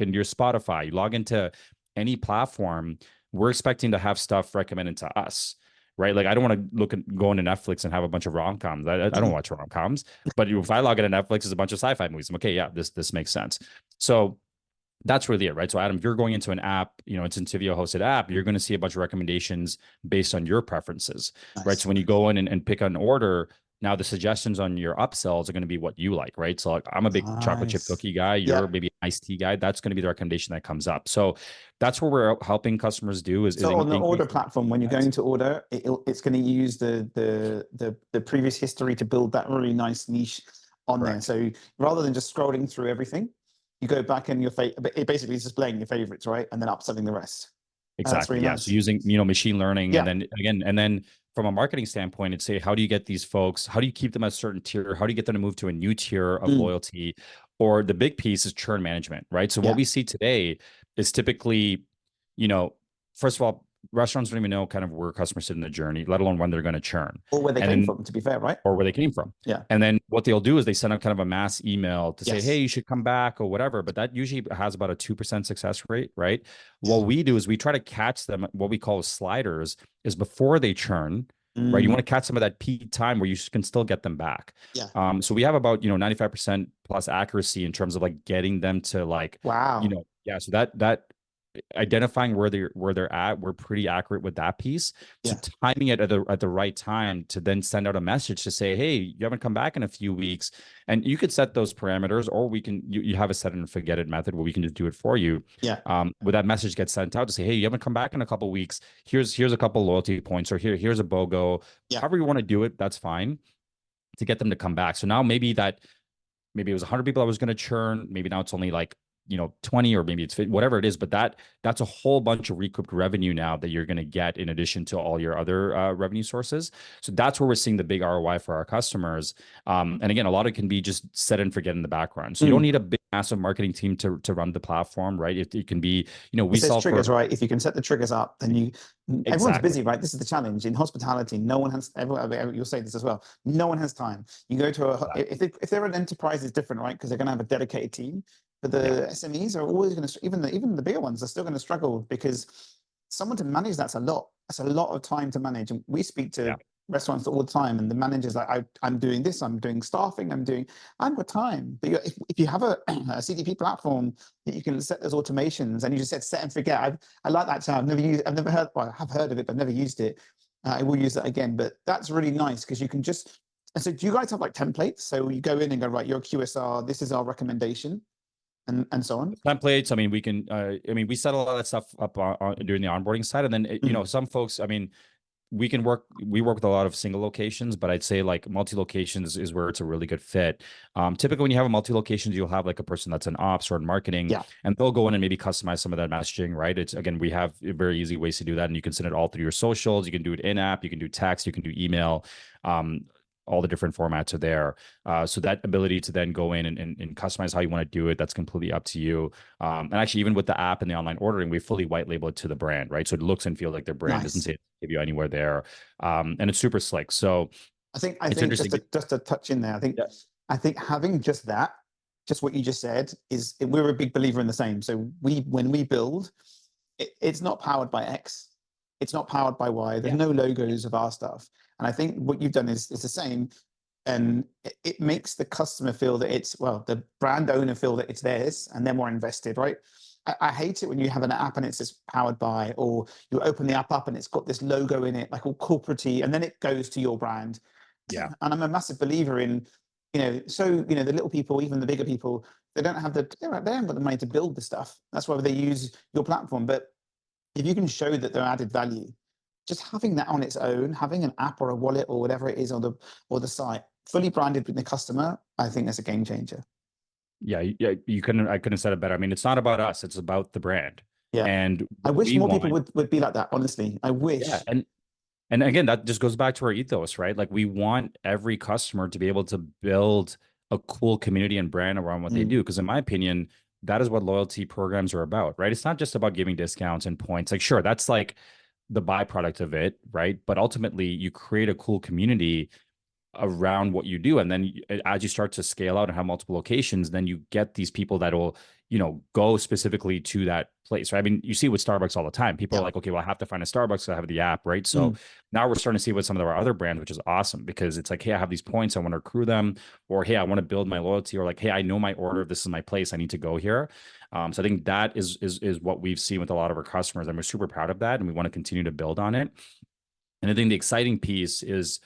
into your Spotify, you log into any platform. We're expecting to have stuff recommended to us, right? Like I don't want to go into Netflix and have a bunch of rom-coms. I don't watch rom-coms, but if I log into Netflix, it's a bunch of sci-fi movies. I'm okay, yeah, this makes sense. So that's really it, right? So Adam, if you're going into an app, it's an Incentivio hosted app, you're going to see a bunch of recommendations based on your preferences, right? So when you go in and pick an order, Now the suggestions on your upsells are going to be what you like, right? So like I'm a big chocolate chip Nice. cookie guy. Yeah. You're maybe an iced tea guy. That's going to be the recommendation that comes up. So that's what we're helping customers do is So on the order increase. platform, when you're going to order, it's going to use the previous history to build that really nice niche on there. Correct. So rather than just scrolling through everything, you go back and it basically is displaying your favorites, right? And then upselling the rest. That's Exactly. really Yeah. nice. So using, machine learning, Yeah. and then again, and then from a marketing standpoint, it's say, how do you get these folks? How do you keep them at a certain tier? How do you get them to move to a new tier of loyalty? Or the big piece is churn management, right? So what we see today is typically, first of all, restaurants don't even know kind of where customers sit in the journey, let alone when they're going to churn. Or where they And came then, from, to be fair, right? or where they came from. Yeah. And then what they'll do is they send out kind of a mass email to say, Yes. hey, you should come back or whatever. But that usually has about a 2% success rate, right? What we do is we try to catch them, what we call sliders, is before they churn, right? You want to catch some of that peak time where you can still get them back. Yeah. So we have about, 95% plus accuracy in terms of like getting them to like, Wow. yeah. So that identifying where they're at, we're pretty accurate with that piece. So timing it at the right time to then send out a message to say, hey, you haven't come back in a few weeks, and you could set those parameters, or we can you have a set it and forget it method where we can just do it for you. Where that message gets sent out to say, hey, you haven't come back in a couple of weeks. Here's a couple loyalty points, or here's a BOGO. However you want to do it, that's fine, to get them to come back. So now maybe it was 100 people I was going to churn. Maybe now it's only like 20, or maybe it's whatever it is, but that's a whole bunch of recouped revenue now that you're going to get in addition to all your other revenue sources. So that's where we're seeing the big ROI for our customers. And again, a lot of it can be just set and forget in the background. So you don't need a big, massive marketing team to run the platform, right? It can be, we sell triggers, right? If you can set the triggers up, then everyone's busy, right? This is the challenge in hospitality. No one has, you'll say this as well. No one has time. You go to if they're an enterprise, it's different, right? Because they're going to have a dedicated team. But the SMEs are always going to, even the bigger ones are still going to struggle, because someone to manage that's a lot. That's a lot of time to manage. And we speak to restaurants all the time, and the manager's like, I'm doing this, I'm doing staffing, I've got time. But if you have a CDP platform that you can set those automations, and you just said set and forget. I like that term. I've never heard. Well, I have heard of it, but never used it. I will use that again. But that's really nice, because you can just. And so, do you guys have like templates? So you go in and go, right, your QSR, this is our recommendation. And so on. Templates. I mean, we can. We set a lot of that stuff up during the onboarding side, and then some folks. We work with a lot of single locations, but I'd say like multi-locations is where it's a really good fit. Typically, when you have a multi-locations, you'll have like a person that's in ops or in marketing, and they'll go in and maybe customize some of that messaging, right? It's again, we have very easy ways to do that, and you can send it all through your socials. You can do it in app, you can do text, you can do email. All the different formats are there. So that ability to then go in and customize how you want to do it, that's completely up to you. And actually, even with the app and the online ordering, we fully white label it to the brand, right? So it looks and feels like their brand. Doesn't say give you anywhere there. And it's super slick. So I think just to touch in there, I think having just what you just said is, we're a big believer in the same. So when we build, it's not powered by X. It's not powered by Y. There's no logos of our stuff. And I think what you've done is the same. And it makes the customer feel that the brand owner feel that it's theirs, and they're more invested, right? I hate it when you have an app and it's just powered by, or you open the app up and it's got this logo in it, like all corporate-y, and then it goes to your brand. And I'm a massive believer in, the little people, even the bigger people, they haven't got the money to build the stuff. That's why they use your platform. But if you can show that they're added value, just having that on its own, having an app or a wallet or whatever it is, or the site fully branded with the customer, I think that's a game changer. I couldn't have said it better. I mean, it's not about us, it's about the brand. And I wish more people would be like that, honestly. I wish. And again, that just goes back to our ethos, right? Like, we want every customer to be able to build a cool community and brand around what they do. Because in my opinion, that is what loyalty programs are about, right? It's not just about giving discounts and points. Like, sure, that's like the byproduct of it, right? But ultimately, you create a cool community around what you do, and then as you start to scale out and have multiple locations, then you get these people that will go specifically to that place, right? I mean, you see with Starbucks all the time, people are like, okay, well, I have to find a Starbucks, so I have the app, right? So now we're starting to see with some of our other brands, which is awesome, because it's like, hey, I have these points, I want to accrue them, or hey, I want to build my loyalty, or like, hey, I know my order, this is my place, I need to go here. So I think that is what we've seen with a lot of our customers, and we're super proud of that, and we want to continue to build on it. And I think the exciting piece is,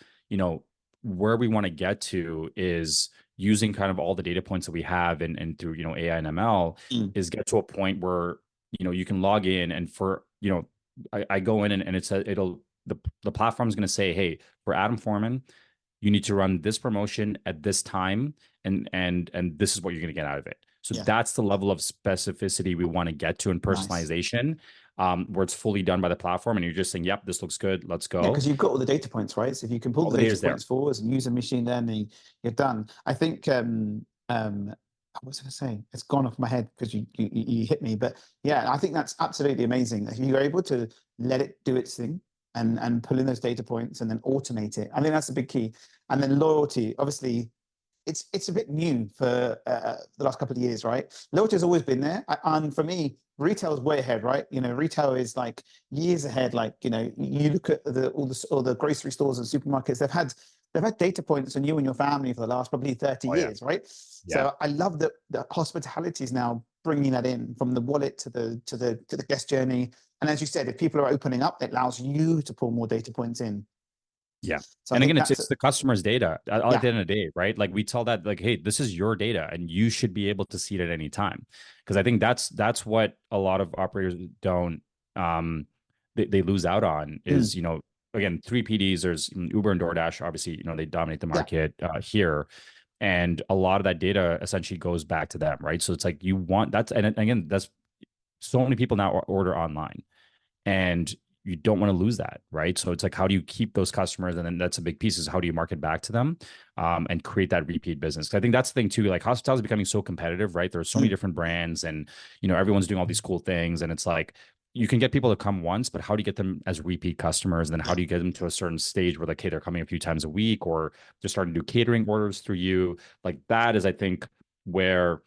where we want to get to is using kind of all the data points that we have and through, AI and ML is get to a point where, you can log in and for, I go in and it says the platform is going to say, hey, for Adam Foreman, you need to run this promotion at this time, and this is what you're going to get out of it. So that's the level of specificity we want to get to in personalization, where it's fully done by the platform, and you're just saying, "Yep, this looks good. Let's go." Yeah, because you've got all the data points, right? So if you can pull the data points forwards and use a machine learning, you're done. I think what was I going to say? It's gone off my head because you hit me. But yeah, I think that's absolutely amazing. If you're able to let it do its thing and pull in those data points and then automate it, I think that's the big key. And then loyalty, obviously, it's a bit new for the last couple of years, right? Loyalty has always been there, and for me, retail is way ahead, right? Retail is like years ahead. Like you look at all the grocery stores and supermarkets; they've had data points on you and your family for the last probably 30 years, right? Yeah. So I love that hospitality is now bringing that in from the wallet to the guest journey. And as you said, if people are opening up, it allows you to pull more data points in. Yeah. So and again, it's the customer's data at the end of the day, right? Like we tell that, like, hey, this is your data and you should be able to see it at any time. Because I think that's what a lot of operators don't, they lose out on is, again, 3PDs, there's Uber and DoorDash, obviously, they dominate the market here. And a lot of that data essentially goes back to them, right? So it's like you want that's, and again, that's so many people now order online. And you don't want to lose that, right? So it's like, how do you keep those customers? And then that's a big piece is how do you market back to them and create that repeat business? I think that's the thing too, like hospitality is becoming so competitive, right? There's so many different brands and, everyone's doing all these cool things. And it's like, you can get people to come once, but how do you get them as repeat customers? And then how do you get them to a certain stage where like, hey, they're coming a few times a week or they're starting to do catering orders through you? Like that is, I think, where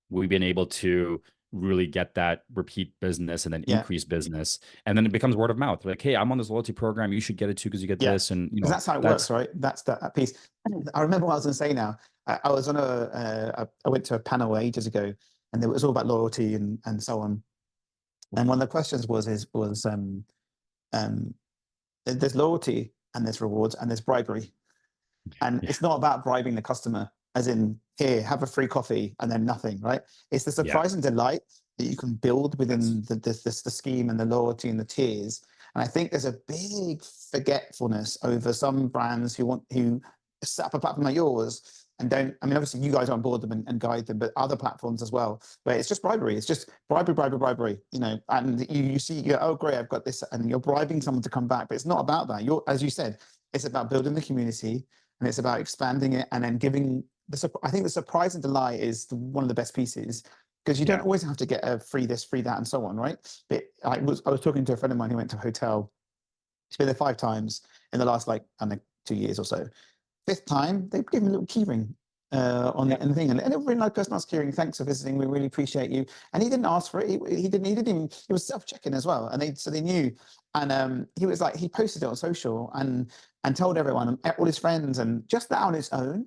we've been able to really get that repeat business and then increase business. And then it becomes word of mouth. Like, hey, I'm on this loyalty program. You should get it too because you get this. And that's how it works, right? That's that piece. I remember what I was going to say now. I was on I went to a panel ages ago and it was all about loyalty and so on. And one of the questions was there's loyalty and there's rewards and there's bribery. And it's not about bribing the customer as in, here, have a free coffee and then nothing, right? It's the surprise and delight that you can build within the scheme and the loyalty and the tiers. And I think there's a big forgetfulness over some brands who set up a platform like yours and don't, I mean, obviously you guys are on board them and guide them, but other platforms as well, where it's just bribery. It's just bribery, and you see, you go, oh, great, I've got this, and you're bribing someone to come back, but it's not about that. As you said, it's about building the community and it's about expanding it and then giving I think the surprise and delight is one of the best pieces because you don't always have to get a free this, free that, and so on, right? But I was talking to a friend of mine who went to a hotel. He's been there 5 times in the last 2 years or so. 5th time, they give him a little keyring on the thing, and a really nice person asked keyring, thanks for visiting, we really appreciate you. And he didn't ask for it. He didn't even. He was self-checking as well, and they knew. And he was like, he posted it on social and told everyone, all his friends, and just that on its own.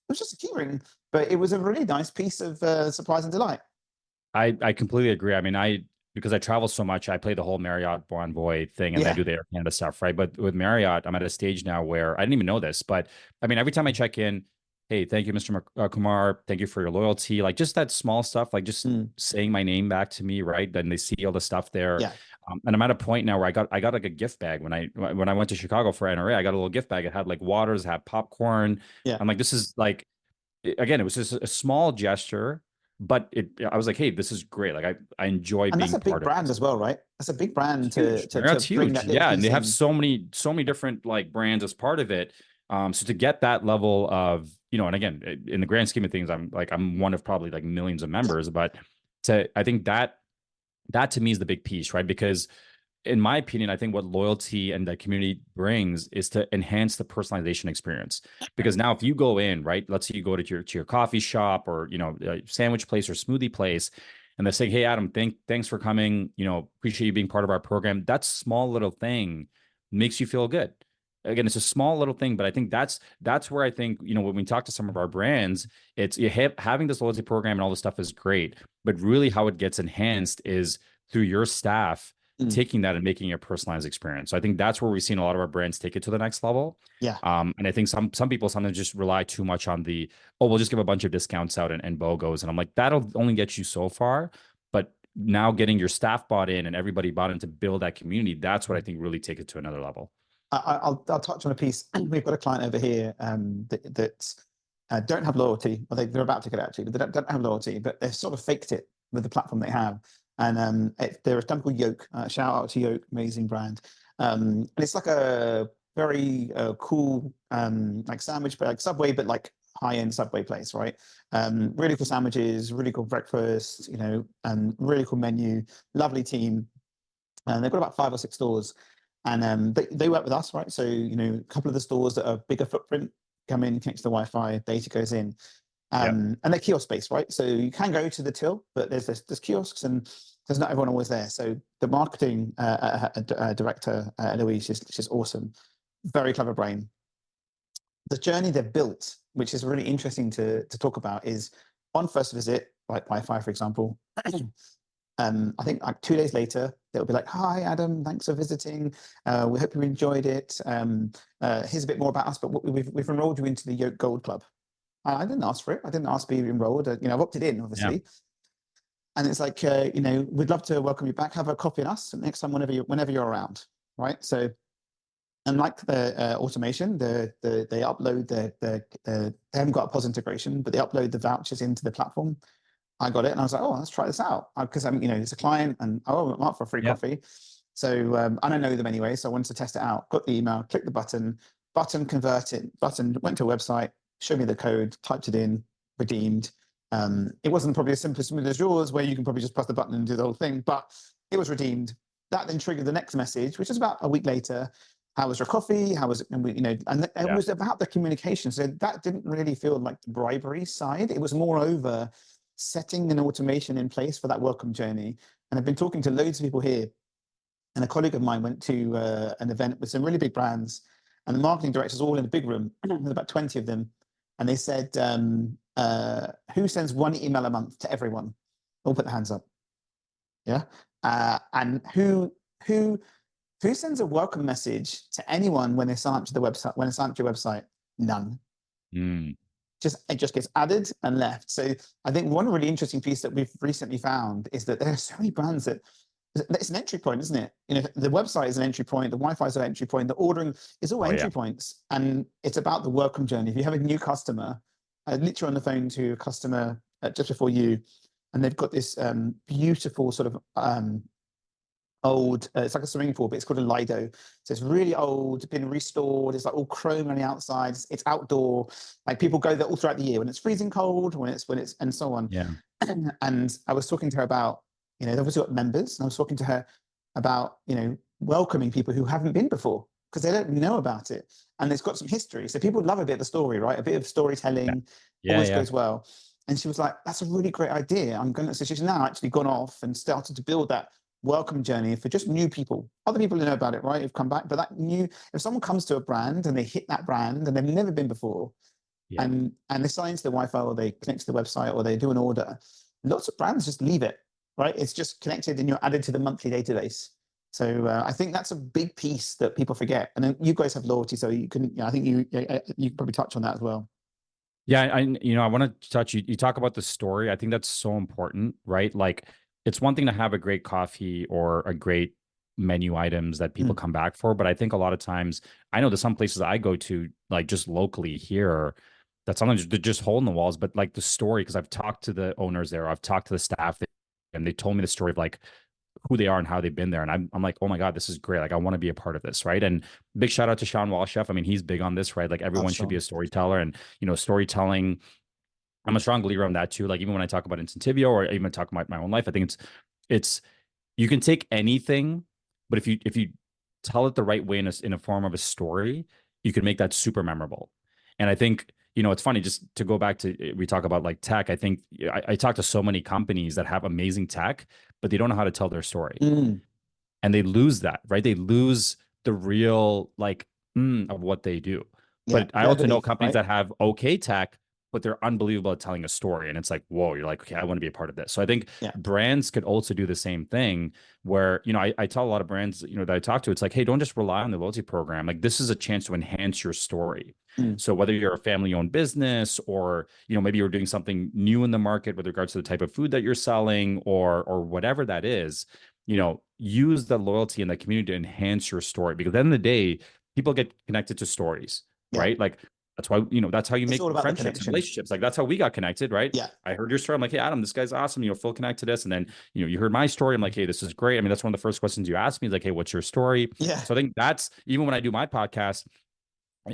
It was just a keyring, but it was a really nice piece of surprise and delight. I completely agree. I mean, because I travel so much, I play the whole Marriott Bonvoy thing and I do the Air Canada stuff, right? But with Marriott, I'm at a stage now where I didn't even know this, but I mean, every time I check in, hey, thank you, Mr. Kumar. Thank you for your loyalty. Like just that small stuff, like just saying my name back to me, right? Then they see all the stuff there. Yeah. And I'm at a point now where I got like a gift bag when I went to Chicago for NRA. I got a little gift bag. It had like waters, it had popcorn. Yeah. I'm like, this is like, again, it was just a small gesture, but I was like, hey, this is great. Like I enjoy being part of it. That's a big brand as well, right? That's a big brand to bring that. Yeah, and they have so many different like brands as part of it. So to get that level of, and again, in the grand scheme of things, I'm one of probably like millions of members, but I think that to me is the big piece, right? Because in my opinion, I think what loyalty and the community brings is to enhance the personalization experience. Because now if you go in, right, let's say you go to your coffee shop or, a sandwich place or smoothie place, and they're saying, hey, Adam, thanks for coming, appreciate you being part of our program. That small little thing makes you feel good. Again, it's a small little thing, but I think that's where I think, when we talk to some of our brands, it's having this loyalty program and all this stuff is great, but really how it gets enhanced is through your staff taking that and making it a personalized experience. So I think that's where we've seen a lot of our brands take it to the next level. Yeah. And I think some people sometimes just rely too much on the, oh, we'll just give a bunch of discounts out and BOGOs. And I'm like, that'll only get you so far. But now getting your staff bought in and everybody bought in to build that community, that's what I think really take it to another level. I'll touch on a piece. We've got a client over here that don't have loyalty. Well, they're about to get actually, but they don't have loyalty, but they've sort of faked it with the platform they have. And they're a company called Yoke. Shout out to Yoke, amazing brand. And it's like a very cool like sandwich, but like Subway, but like high-end Subway place, right? Really cool sandwiches, really cool breakfast, you know, really cool menu, lovely team. And they've got about 5 or 6 stores. And they work with us, right? So, you know, a couple of the stores that are bigger footprint come in, connect to the Wi-Fi, data goes in. And they're kiosk based, right? So you can go to the till, but there's kiosks and there's not everyone always there. So the marketing director, Louise, she's awesome. Very clever brain. The journey they've built, which is really interesting to talk about, is on first visit, like Wi-Fi, for example. I think like 2 days later, they'll be like, "Hi, Adam, thanks for visiting. We hope you enjoyed it. Here's a bit more about us, but we've enrolled you into the Yoke Gold Club." I didn't ask for it. I didn't ask to be enrolled. You know, I've opted in, obviously. Yeah. And it's like, you know, we'd love to welcome you back. Have a coffee on us next time whenever you're around, right? So, and like the automation, they upload they haven't got a POS integration, but they upload the vouchers into the platform. I got it, and I was like, oh, let's try this out because I'm, you know, it's a client, and I'm up for a free coffee. So, and I know them anyway, so I wanted to test it out. Got the email, clicked the button converted, went to a website, showed me the code, typed it in, redeemed. It wasn't probably as simple as yours, where you can probably just press the button and do the whole thing, but it was redeemed. That then triggered the next message, which is about a week later. How was your coffee? How was it? And we, you know, and it was about the communication. So that didn't really feel like the bribery side. It was more over setting an automation in place for that welcome journey. And I've been talking to loads of people here. And a colleague of mine went to an event with some really big brands, and the marketing directors all in a big room. There's about 20 of them. And they said, who sends 1 email a month to everyone? All put their hands up. Yeah. And who sends a welcome message to anyone when they sign up to the website, when they sign up to your website? None. It just gets added and left. So I think one really interesting piece that we've recently found is that there are so many brands that it's an entry point, isn't it? You know, the website is an entry point, the Wi-Fi is an entry point, the ordering is all entry points, and it's about the welcome journey. If you have a new customer, literally on the phone to a customer just before you, and they've got this beautiful sort of old, it's like a swimming pool, but it's called a Lido. So it's really old, been restored. It's like all chrome on the outside. It's outdoor. Like people go there all throughout the year when it's freezing cold, when it's and so on. Yeah. And I was talking to her about, you know, they've obviously got members, and I was talking to her about, you know, welcoming people who haven't been before because they don't know about it, and it's got some history. So people love a bit of the story, right? A bit of storytelling always goes well. And she was like, "That's a really great idea. I'm gonna." So she's now actually gone off and started to build that welcome journey for just new people, other people who know about it, right? Who've come back, but that new, if someone comes to a brand and they hit that brand and they've never been before, and they sign into the Wi-Fi or they connect to the website or they do an order, lots of brands just leave it, right? It's just connected and you're added to the monthly database. So I think that's a big piece that people forget. And then you guys have loyalty, so you can, I think you can probably touch on that as well. Yeah, I want to touch, you talk about the story. I think that's so important, right? Like, it's one thing to have a great coffee or a great menu items that people come back for, but I think a lot of times, I know there's some places I go to, like just locally here, that sometimes they're just hole in the walls, but like the story, because I've talked to the owners there, I've talked to the staff, and they told me the story of like who they are and how they've been there. And I'm like, oh my God, this is great. Like, I want to be a part of this. Right. And big shout out to Sean Walchef. I mean, he's big on this, right? Like, everyone should be a storyteller, and, you know, storytelling, I'm a strong believer on that too. Like, even when I talk about Incentivio or even talk about my own life, I think it's, you can take anything, but if you tell it the right way in a form of a story, you can make that super memorable. And I think, you know, it's funny, just to go back to, we talk about like tech. I think I talk to so many companies that have amazing tech, but they don't know how to tell their story. And they lose that, right? They lose the real, like, of what they do. But I also know companies that have okay tech, but they're unbelievable at telling a story. And it's like, whoa, you're like, okay, I want to be a part of this. So I think Yeah. brands could also do the same thing where, you know, I tell a lot of brands, you know, that I talk to, it's like, hey, don't just rely on the loyalty program. Like this is a chance to enhance your story. So whether you're a family-owned business or, you know, maybe you're doing something new in the market with regards to the type of food that you're selling or whatever that is, you know, use the loyalty in the community to enhance your story. Because at the end of the day, people get connected to stories, Yeah. right? Like that's why, you know, that's how you It's make all about the friendships and connection. relationships. Like that's how we got connected, right? Yeah. I heard your story. I'm like, hey, Adam, this guy's awesome. You know, full connect to this. And then, you know, you heard my story. I'm like, hey, this is great. I mean, that's one of the first questions you asked me, like, hey, what's your story? Yeah. So I think that's even when I do my podcast,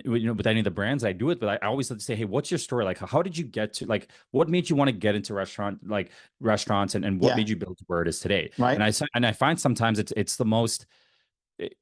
you know, with any of the brands I do it, but I always like to say, hey, what's your story? Like, how did you get to, like, what made you want to get into restaurants and what Yeah. made you build to where it is today? Right. And I find sometimes it's the most,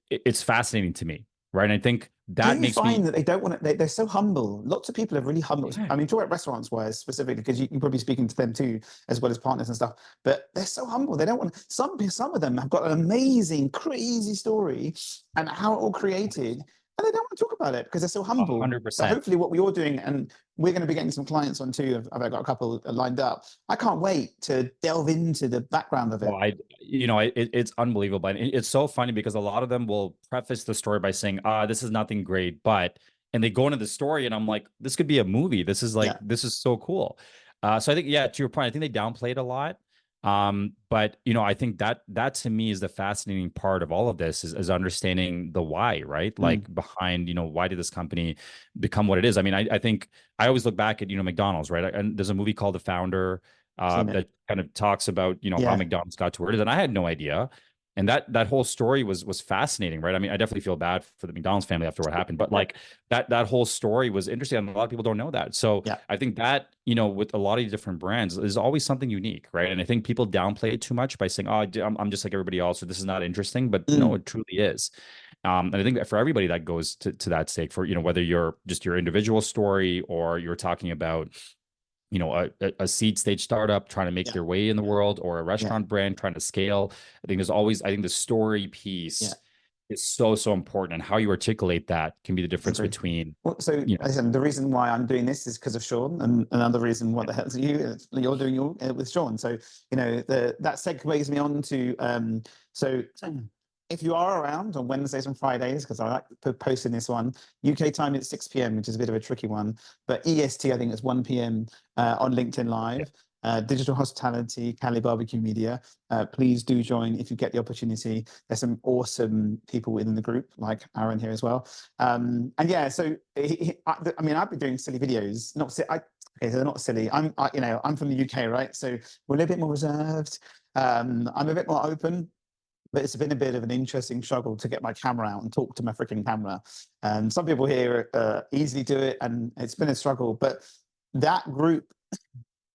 it's fascinating to me, right? And I think Do that you makes me, find that they don't want to, they're so humble. Lots of people are really humble. Yeah. I mean, talk about restaurants wise specifically, because you're probably speaking to them too, as well as partners and stuff, but they're so humble. They don't want, some of them have got an amazing, crazy story and how it all created, and they don't want to talk about it because they're so humble. 100%. So hopefully what you're doing, and we're going to be getting some clients on too. I've got a couple lined up. I can't wait to delve into the background of it. Well, it's unbelievable. And it's so funny because a lot of them will preface the story by saying, this is nothing great, but, and they go into the story and I'm like, this could be a movie. This is like, this is so cool. So I think, yeah, to your point, I think they downplay it a lot. But you know, I think that to me is the fascinating part of all of this is understanding the why, right? Like behind, you know, why did this company become what it is? I mean, I think I always look back at, you know, McDonald's, right? And there's a movie called The Founder, that kind of talks about, you know, how McDonald's got to where it is. And I had no idea. And that whole story was fascinating, right? I mean, I definitely feel bad for the McDonald's family after what happened, but like that whole story was interesting. And a lot of people don't know that. So I think that, you know, with a lot of different brands, there's always something unique, right? And I think people downplay it too much by saying, oh, I'm just like everybody else, or this is not interesting. But no, it truly is. And I think that for everybody that goes to that stake, for, you know, whether you're just your individual story or you're talking about, you know, a seed stage startup trying to make their way in the world, or a restaurant brand trying to scale. I think the story piece is so important, and how you articulate that can be the difference between. Well, so you know, listen, the reason why I'm doing this is because of Sean, and another reason, what the hell is you're doing your with Sean. So you know, that segues me on to so if you are around on Wednesdays and Fridays, because I like posting this one, UK time it's 6 p.m, which is a bit of a tricky one, but EST, I think it's 1 p.m. On LinkedIn Live, Digital Hospitality, Cali Barbecue Media. Please do join if you get the opportunity. There's some awesome people within the group, like Aaron here as well. And yeah, so I mean, I've been doing silly videos, okay, so they're not silly. You know, I'm from the UK, right? So we're a little bit more reserved. I'm a bit more open. But it's been a bit of an interesting struggle to get my camera out and talk to my freaking camera. And some people here easily do it, and it's been a struggle. But that group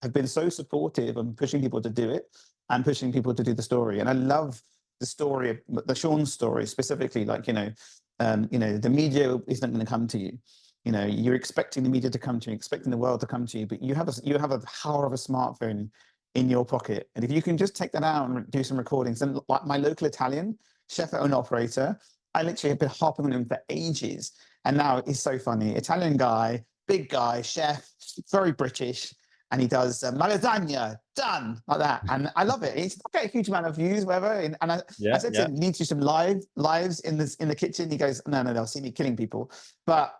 have been so supportive and pushing people to do it and pushing people to do the story. And I love the story, the Sean story specifically. Like, you know, the media isn't going to come to you. You know, you're expecting the media to come to you, expecting the world to come to you, but you have a power of a smartphone in your pocket. And if you can just take that out and do some recordings, and like my local Italian chef and operator, I literally have been harping on him for ages. And now he's so funny. Italian guy, big guy, chef, very British. And he does lasagna, done, like that. And I love it. He's not getting a huge amount of views, whatever. And I said to him, you need to do some lives in the kitchen. He goes, no, they'll see me killing people. But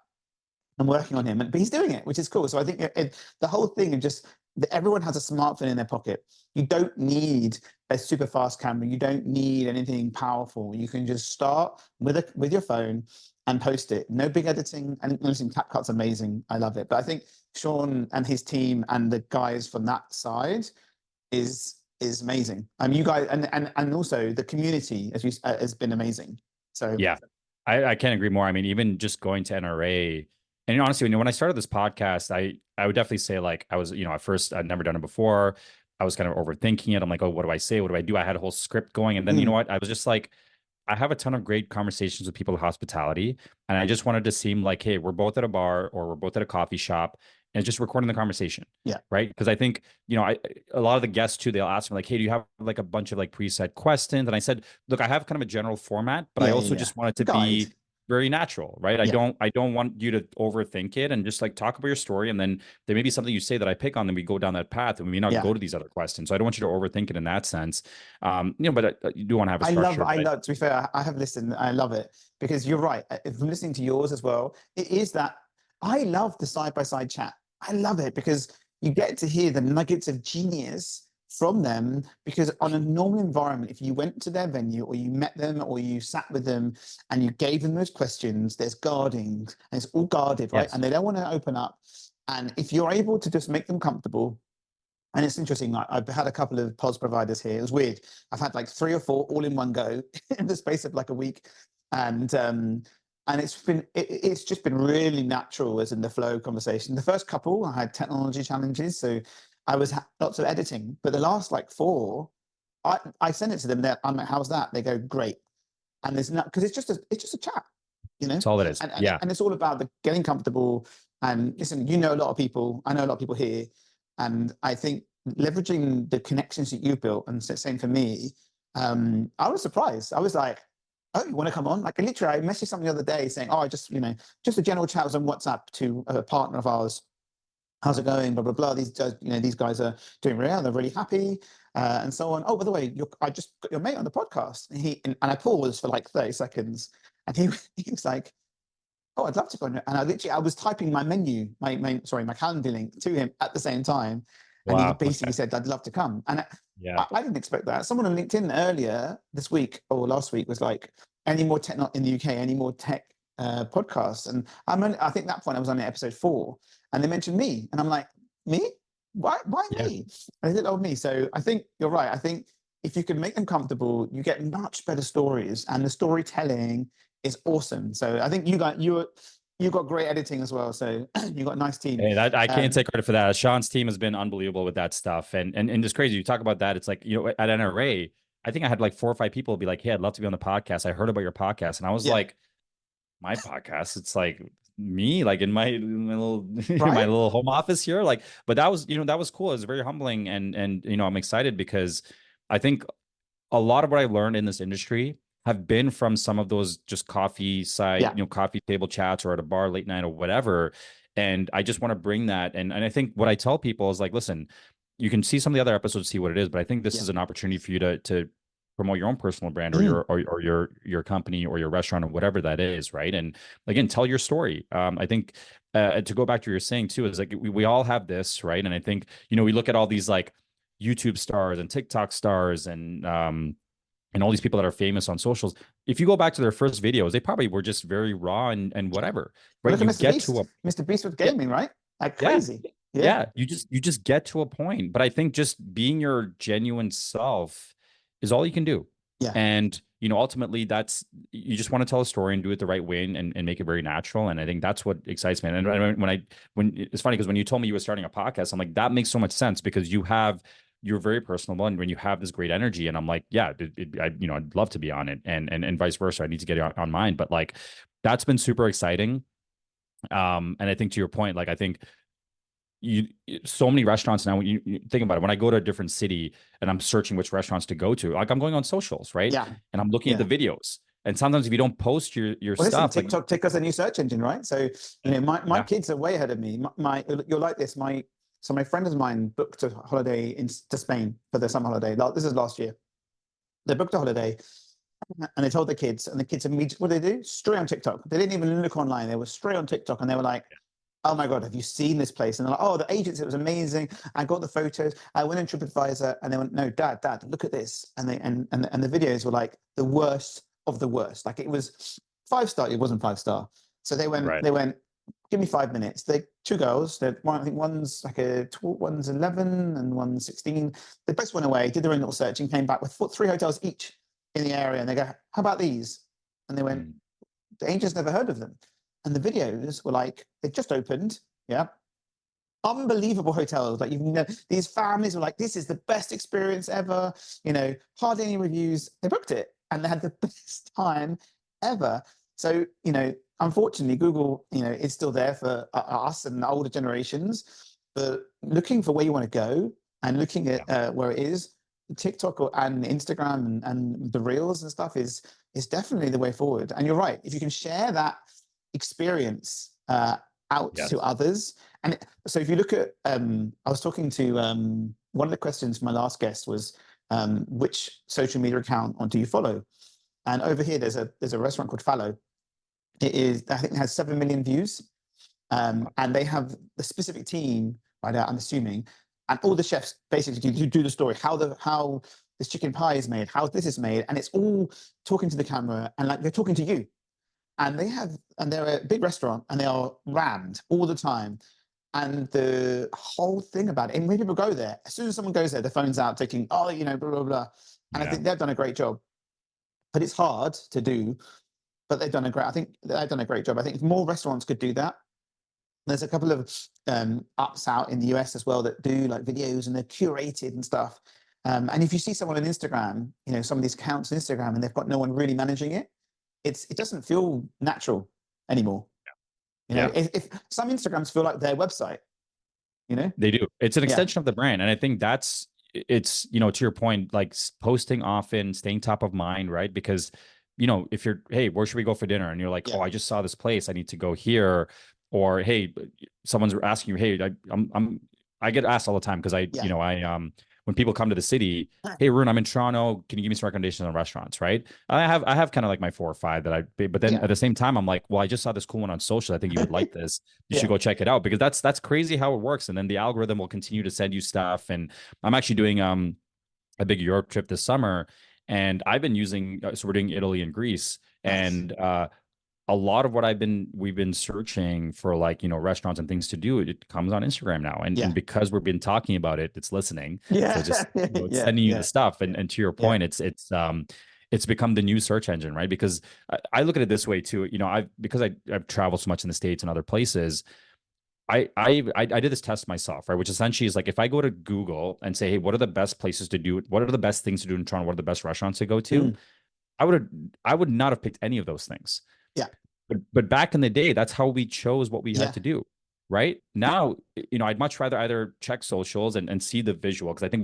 I'm working on him, but he's doing it, which is cool. So I think the whole thing of just everyone has a smartphone in their pocket. You don't need a super fast camera. You don't need anything powerful. You can just start with your phone and post it. No big editing. And listen, CapCut's amazing. I love it. But I think Sean and his team and the guys from that side is amazing. You guys, and also the community has been amazing. So yeah, I can't agree more. I mean, even just going to NRA. And honestly, when I started this podcast, I would definitely say, like, I was, you know, at first I'd never done it before. I was kind of overthinking it. I'm like, oh, what do I say? What do I do? I had a whole script going. And then, you know what? I was just like, I have a ton of great conversations with people in hospitality. And I just wanted to seem like, hey, we're both at a bar or we're both at a coffee shop and just recording the conversation. Yeah. Right. Because I think, you know, a lot of the guests too, they'll ask me like, hey, do you have like a bunch of like preset questions? And I said, look, I have kind of a general format, but I also just want it to be very natural, right? I don't want you to overthink it, and just like talk about your story. And then there may be something you say that I pick on, and we go down that path, and we may not go to these other questions. So I don't want you to overthink it in that sense. But you do want to have a structure. I love, to be fair, I have listened. I love it because you're right. If I'm listening to yours as well, it is that I love the side-by-side chat. I love it because you get to hear the nuggets of genius from them, because on a normal environment, if you went to their venue or you met them or you sat with them and you gave them those questions, there's guarding and it's all guarded, right? And they don't want to open up. And if you're able to just make them comfortable, and it's interesting, like I've had a couple of POS providers here. It was weird. I've had like 3 or 4 all in one go in the space of like a week. And it's just been really natural as in the flow conversation. The first couple, I had technology challenges. So I was lots of editing, but the last like 4, I sent it to them. I'm like, how's that? They go, great. And there's not, because it's just a chat, you know. That's all it is. And it's all about the getting comfortable. And listen, you know a lot of people. I know a lot of people here, and I think leveraging the connections that you built, and same for me. I was surprised. I was like, oh, you want to come on? Like literally, I messaged something the other day saying, oh, I just a general chat was on WhatsApp to a partner of ours. How's it going? Blah blah blah. These guys are doing really well. They're really happy, and so on. Oh, by the way, I just got your mate on the podcast. And I paused for like 30 seconds, and he was like, "Oh, I'd love to go on." And I was typing my menu, my calendar link to him at the same time, and he basically said, "I'd love to come." And I didn't expect that. Someone on LinkedIn earlier this week or last week was like, "Any more tech in the UK? Any more tech podcasts?" And I think that point I was on episode 4. And they mentioned me, and I'm like, me? Why me? And they said, oh, me. So I think you're right. I think if you can make them comfortable, you get much better stories, and the storytelling is awesome. So I think you got great editing as well. So you got a nice team. Hey, I can't take credit for that. Sean's team has been unbelievable with that stuff, and it's crazy. You talk about that. It's like, at NRA, I think I had like 4 or 5 people be like, "Hey, I'd love to be on the podcast. I heard about your podcast," and I was like, "My podcast? It's like." Me, like in my little my little home office here, like, but that was cool. It was very humbling, and I'm excited because I think a lot of what I learned in this industry have been from some of those just coffee side, coffee table chats or at a bar late night or whatever. And I just want to bring that, and I think what I tell people is like, listen, you can see some of the other episodes, see what it is, but I think this is an opportunity for you to promote your own personal brand or your company or your restaurant or whatever that is, right? And again, tell your story. I think to go back to what you're saying too is like we all have this, right? And I think we look at all these like YouTube stars and TikTok stars and all these people that are famous on socials. If you go back to their first videos, they probably were just very raw and whatever, right? Look at Mr. Beast with gaming, right? Like crazy. Yeah. You just get to a point, but I think just being your genuine self is all you can do. Yeah. And, ultimately that's, you just want to tell a story and do it the right way and make it very natural. And I think that's what excites me. And when it's funny because when you told me you were starting a podcast, I'm like, that makes so much sense because you're very personable. And when you have this great energy and I'm like, yeah, I'd love to be on it and vice versa. I need to get it on mine. But like, that's been super exciting. And I think to your point, like, I think so many restaurants now, when you think about it, when I go to a different city and I'm searching which restaurants to go to, like I'm going on socials, right? Yeah. And I'm looking at the videos. And sometimes if you don't post your stuff, TikTok's a new search engine, right? So, my kids are way ahead of me. You're like this. My friend of mine booked a holiday to Spain for their summer holiday. This is last year. They booked a holiday and they told the kids, and the kids immediately, what did they do? Straight on TikTok. They didn't even look online. They were straight on TikTok and they were like, oh my God, have you seen this place? And they're like, oh, the agents, it was amazing. I got the photos. I went in TripAdvisor and they went, no, Dad, look at this. And the videos were like the worst of the worst. Like it was 5-star. It wasn't 5-star. So they went, give me 5 minutes. They 2 girls. I think one's 11 and one's 16. They both went away, did their own little search and came back with 3 hotels each in the area. And they go, how about these? And they went, the agents never heard of them. And the videos were like, they just opened, unbelievable hotels. Like these families were like, this is the best experience ever. Hardly any reviews. They booked it and they had the best time ever. So unfortunately, Google is still there for us and the older generations. But looking for where you want to go and looking at where it is, TikTok and Instagram and the reels and stuff is definitely the way forward. And you're right. If you can share that experience out to others, and so if you look at, I was talking to one of the questions from my last guest was, which social media account do you follow? And over here, there's a restaurant called Fallow. It is, I think, it has 7 million views, and they have the specific team. Right now, I'm assuming, and all the chefs basically do the story, how this chicken pie is made, how this is made, and it's all talking to the camera, and like they're talking to you. And they're a big restaurant, and they are rammed all the time. And the whole thing about it, and when people go there, as soon as someone goes there, the phone's out taking, blah, blah, blah. And I think they've done a great job. But it's hard to do, but they've done a great job. I think if more restaurants could do that. There's a couple of apps out in the US as well that do like videos, and they're curated and stuff. And if you see someone on Instagram, some of these accounts on Instagram, and they've got no one really managing it, it doesn't feel natural anymore. If some Instagrams feel like their website, they do. It's an extension of the brand, and I think it's to your point, like posting often, staying top of mind, right? Because if you're, hey, where should we go for dinner? And you're like, oh, I just saw this place, I need to go here. Or, hey, someone's asking you, hey, I get asked all the time because when people come to the city, hey, Arun, I'm in Toronto, can you give me some recommendations on restaurants, right? I have kind of like my 4 or 5 but then at the same time, I'm like, well, I just saw this cool one on social, I think you would like this, you should go check it out, because that's crazy how it works. And then the algorithm will continue to send you stuff. And I'm actually doing a big Europe trip this summer, and I've been using, so we're doing Italy and Greece. Nice. And a lot of what we've been searching for, like, restaurants and things to do, it comes on Instagram now. And because we've been talking about it, it's listening. So just it's sending you the stuff. And to your point, it's become the new search engine, right? Because I look at it this way too. Because I've traveled so much in the States and other places, I did this test myself, right? Which essentially is like, if I go to Google and say, hey, what are the best places to do? What are the best things to do in Toronto? What are the best restaurants to go to? I would not have picked any of those things. Yeah. But back in the day, that's how we chose what we had to do, right? Now, I'd much rather either check socials and see the visual, because I think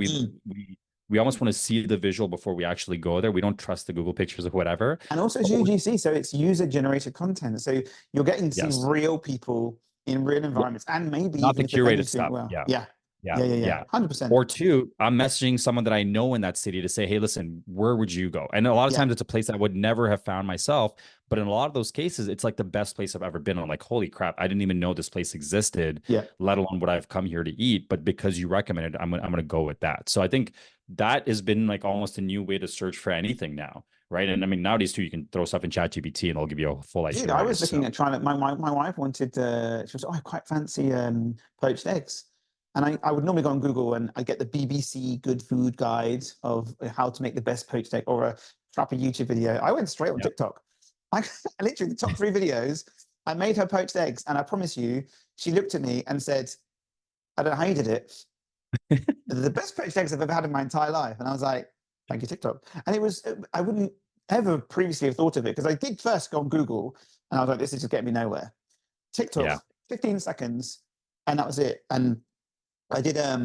we almost want to see the visual before we actually go there. We don't trust the Google pictures or whatever. And also it's UGC, so it's user-generated content. So you're getting to see real people in real environments, and maybe not the curated stuff. Well. Yeah. 100%. Or 2, I'm messaging someone that I know in that city to say, hey, listen, where would you go? And a lot of times it's a place I would never have found myself. But in a lot of those cases, it's like the best place I've ever been. I'm like, holy crap, I didn't even know this place existed, let alone what I've come here to eat. But because you recommended it, I'm going to go with that. So I think that has been like almost a new way to search for anything now. Right. And I mean, nowadays too, you can throw stuff in ChatGPT and it'll give you a full idea. Dude, I was looking at trying to, my wife wanted, she was, I quite fancy poached eggs. And I would normally go on Google and I get the BBC Good Food Guide of how to make the best poached egg, or a YouTube video. I went straight on TikTok. I literally, the top 3 videos, I made her poached eggs. And I promise you, she looked at me and said, I don't know how you did it. The best poached eggs I've ever had in my entire life. And I was like, thank you, TikTok. And it was, I wouldn't ever previously have thought of it, because I did first go on Google and I was like, this is just getting me nowhere. TikTok, 15 seconds, and that was it. And I did a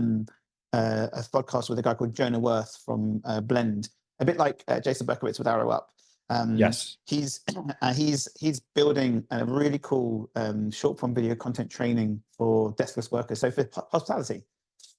podcast with a guy called Jonah Worth from Blend, a bit like Jason Berkowitz with Arrow Up. He's building a really cool short form video content training for deskless workers, so for hospitality,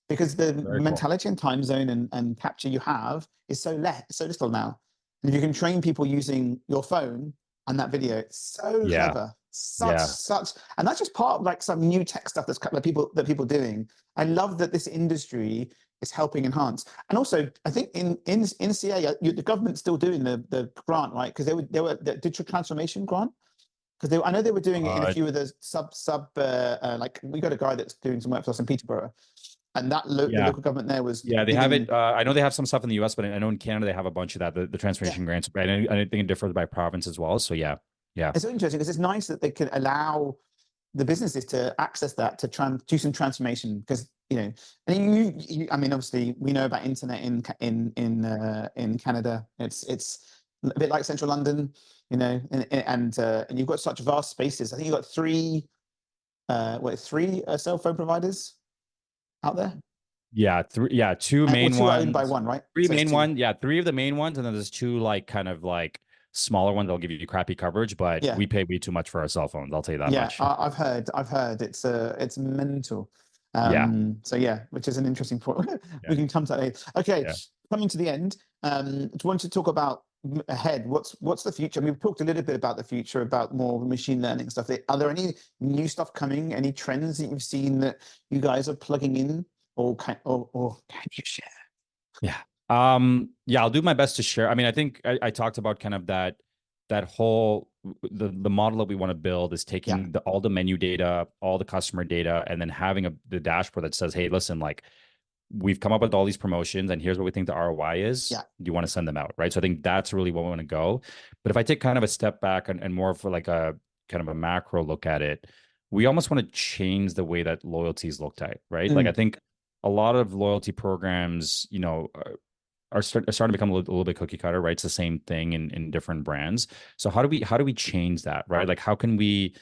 because the mentality and time zone and capture you have is so little now. And if you can train people using your phone and that video, it's so clever. Such, and that's just part of like some new tech stuff that people doing. I love that this industry is helping enhance. And also, I think in CA, the government's still doing the grant, right? Because they were the digital transformation grant. Because I know they were doing it in a few of the like we got a guy that's doing some work for us in Peterborough. And that the local government there was... Yeah, they have it. I know they have some stuff in the US, but I know in Canada they have a bunch of that, the transformation grants. But I think it differs by province as well. So yeah. It's so interesting because it's nice that they can allow the businesses to access that, to do some transformation. Because, and I mean, obviously we know about internet in Canada. It's a bit like central London, and you've got such vast spaces. I think you've got three cell phone providers out there. two Or main two are owned by ones, one, right? three So it's main two. one, three of the main ones, and then there's two like kind of like smaller ones that'll give you crappy coverage, but Yeah. we pay way too much for our cell phones. I'll tell you that Yeah, much. I've heard it's mental. Yeah, So yeah, which is an interesting point. yeah, We can come to that later. Okay, yeah. coming to the end, just want to talk about ahead. What's the future? I mean, we've talked a little bit about the future, about more machine learning stuff. Are there any new stuff coming? Any trends that you've seen that you guys are plugging in, or can you share? Yeah. I'll do my best to share. I mean, I think I talked about kind of that whole the model that we want to build is taking all the menu data, all the customer data, and then having the dashboard that says, hey, listen, like we've come up with all these promotions and here's what we think the ROI is. Yeah. Do you want to send them out? Right. So I think that's really what we want to go. But if I take kind of a step back and more for like a kind of a macro look at it, we almost want to change the way that loyalty is looked at, right? Like I think a lot of loyalty programs, are starting to become a little bit cookie cutter, right? It's the same thing in different brands. So how do we change that, right? Like how can we,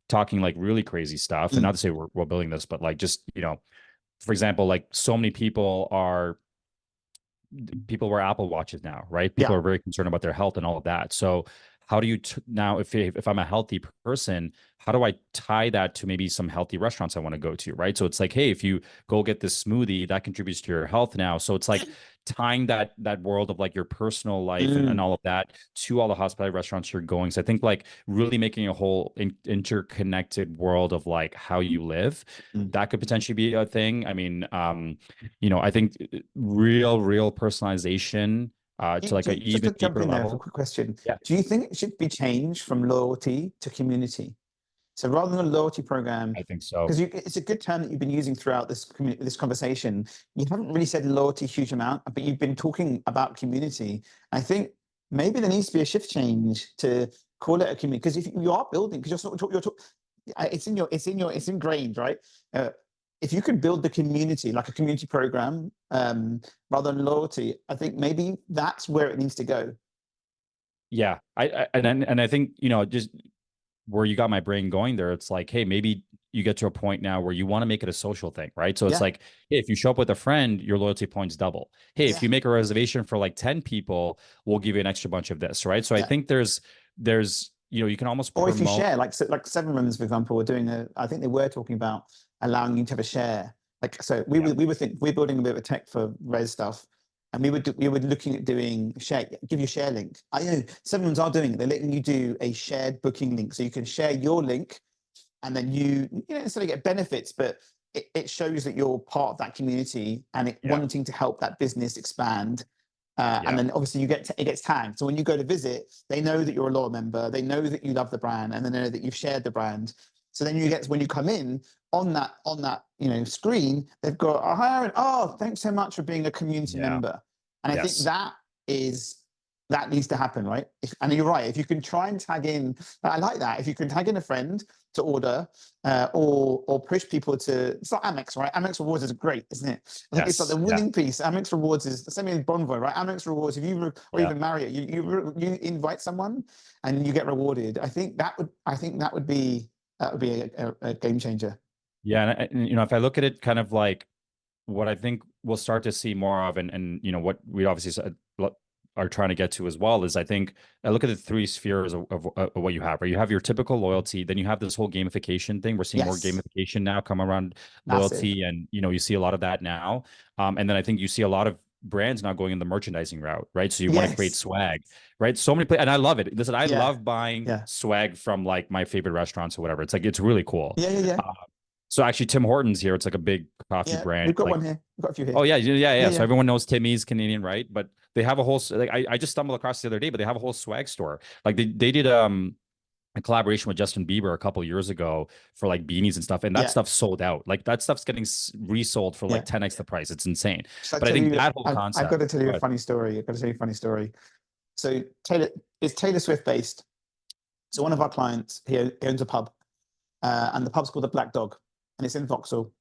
talking like really crazy stuff, and not to say we're building this, but like just, for example, like so many people wear Apple Watches now, right? People are very concerned about their health and all of that. So how do you now, if I'm a healthy person, how do I tie that to maybe some healthy restaurants I want to go to, right? So it's like, hey, if you go get this smoothie, that contributes to your health now. So it's like tying that world of like your personal life and all of that to all the hospitality restaurants you're going. So I think like really making a whole interconnected world of like how you live, that could potentially be a thing. I mean, I think real personalization to like an Just to even jump deeper in there for a level. quick question. Yeah. Do you think it should be changed from loyalty to community? So rather than a loyalty program, I think so. because it's a good term that you've been using throughout this conversation. You haven't really said loyalty a huge amount, but you've been talking about community. I think maybe there needs to be a shift change to call it a community. Because if you are building, because it's ingrained, right? If you can build the community, like a community program, rather than loyalty, I think maybe that's where it needs to go. Yeah, I think just where you got my brain going there, it's like, hey, maybe you get to a point now where you want to make it a social thing, right? So it's like, hey, if you show up with a friend, your loyalty points double. Hey, if you make a reservation for like 10 people, we'll give you an extra bunch of this, right? So I think there's you can almost or promote. if you share, like Seven Rooms, for example, were doing I think they were talking about allowing you to have a share. Like, so we're building a bit of a tech for res stuff, and we were looking at doing give you a share link. I know Seven Rooms are doing it. They're letting you do a shared booking link, so you can share your link, and then you don't necessarily get benefits, but it shows that you're part of that community and wanting to help that business expand. And then obviously it gets tagged. So when you go to visit, they know that you're a loyal member. They know that you love the brand, and they know that you've shared the brand. So then when you come in on that screen, they've got, oh, hi, Aaron. Oh, thanks so much for being a community member. And I think that needs to happen, right? And you're right. If you can try and tag in, I like that. If you can tag in a friend to order, or push people to, it's like Amex, right? Amex Rewards is great, isn't it? I think it's like the winning piece. Amex Rewards is the same as Bonvoy, right? Amex Rewards, if you or even Marriott, you invite someone and you get rewarded. I think that would be a game changer. Yeah, and if I look at it kind of like what I think we'll start to see more of, and what we obviously are trying to get to as well, is I think I look at the three spheres of what you have, right? You have your typical loyalty, then you have this whole gamification thing. We're seeing more gamification now come around loyalty, and you see a lot of that now. And then I think you see a lot of brands now going in the merchandising route, right? So you want to create swag, right? So many and I love it. Listen, I love buying swag from like my favorite restaurants or whatever. It's like, it's really cool. So actually, Tim Hortons here, it's like a big coffee brand. We've got one here. We've got a few here. Oh yeah. So everyone knows Timmy's Canadian, right? But they have a whole, like, I just stumbled across the other day, but they have a whole swag store. Like they did a collaboration with Justin Bieber a couple of years ago for like beanies and stuff, and that stuff sold out. Like that stuff's getting resold for like 10x the price. It's insane. But I think that whole concept. I've got to tell you a funny story. So Taylor Swift based. So one of our clients, he owns a pub, and the pub's called the Black Dog, and it's in Vauxhall.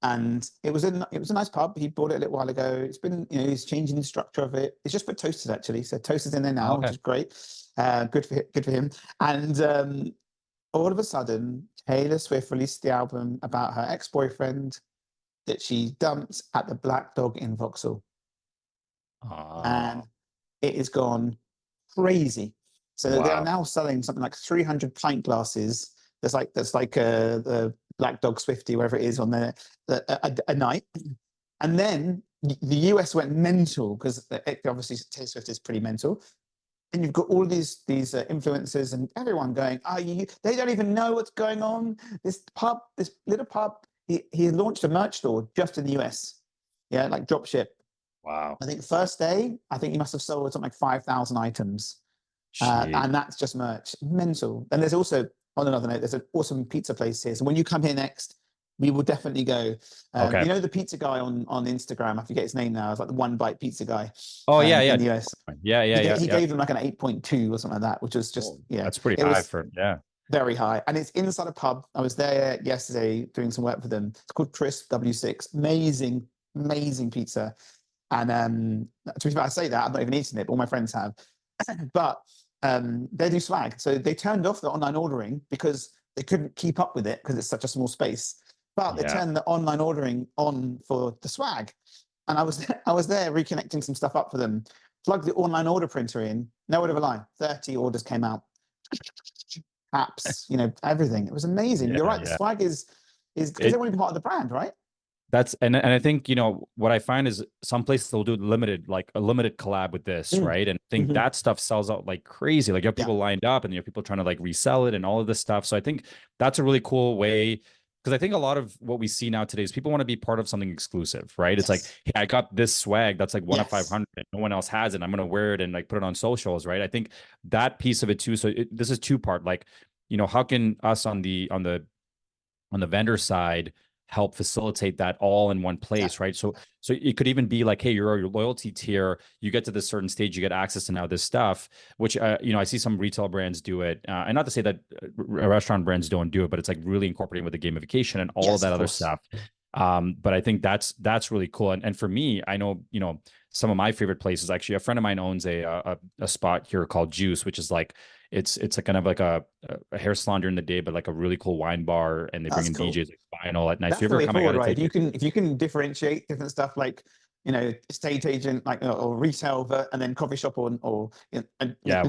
And it was a nice pub. He bought it a little while ago. It's been, he's changing the structure of it. It's just put Toasters, actually. So Toasters in there now, which is great. Good for him. And all of a sudden, Taylor Swift released the album about her ex-boyfriend that she dumped at the Black Dog in Vauxhall. And it has gone crazy. So they are Wow. now selling something like 300 pint glasses. That's like the Black Dog Swifty, wherever it is, on there a night. And then the US went mental because obviously Taylor Swift is pretty mental. And you've got all these influencers and everyone going, they don't even know what's going on. This little pub, he launched a merch store just in the US. Yeah, like drop ship. Wow. I think the first day, I think he must have sold something like 5,000 items. And that's just merch. Mental. And there's also, on another note, there's an awesome pizza place here. So when you come here next, we will definitely go. Okay. You know the pizza guy on Instagram? I forget his name now. It's like the one bite pizza guy. Oh, yeah. In the US. He gave them like an 8.2 or something like that, which was just, That's pretty high for, very high. And it's inside a pub. I was there yesterday doing some work for them. It's called Crisp W6. Amazing, amazing pizza. And to be fair, I say that, I've not even eaten it, but all my friends have. But they do swag. So they turned off the online ordering because they couldn't keep up with it because it's such a small space. But they turned the online ordering on for the swag. And I was there reconnecting some stuff up for them. Plugged the online order printer in. No word of a lie. 30 orders came out. Apps, everything. It was amazing. Yeah, You're right. The swag is because they want to be part of the brand, right? That's and I think what I find is some places they'll do a limited collab with this, right? And I think that stuff sells out like crazy. Like you have people lined up and you have people trying to like resell it and all of this stuff. So I think that's a really cool way, because I think a lot of what we see now today is people want to be part of something exclusive, right? It's like, hey, I got this swag that's like one of 500 and no one else has it. I'm gonna wear it and like put it on socials, right? I think that piece of it too. So this is two part. Like, how can us on the vendor side help facilitate that all in one place, right? So it could even be like, hey, you're your loyalty tier, you get to this certain stage, you get access to now this stuff, which I see some retail brands do it, and not to say that restaurant brands don't do it, but it's like really incorporating with the gamification and all of that other stuff. But I think that's really cool. And for me, I know, some of my favorite places, actually, a friend of mine owns a spot here called Juice, which is like, it's a kind of like a hair salon during the day, but like a really cool wine bar, and they bring in DJs like vinyl at night. That's so the way forward, right? Take If you can differentiate different stuff, like estate agent, like or retail, and then coffee shop, and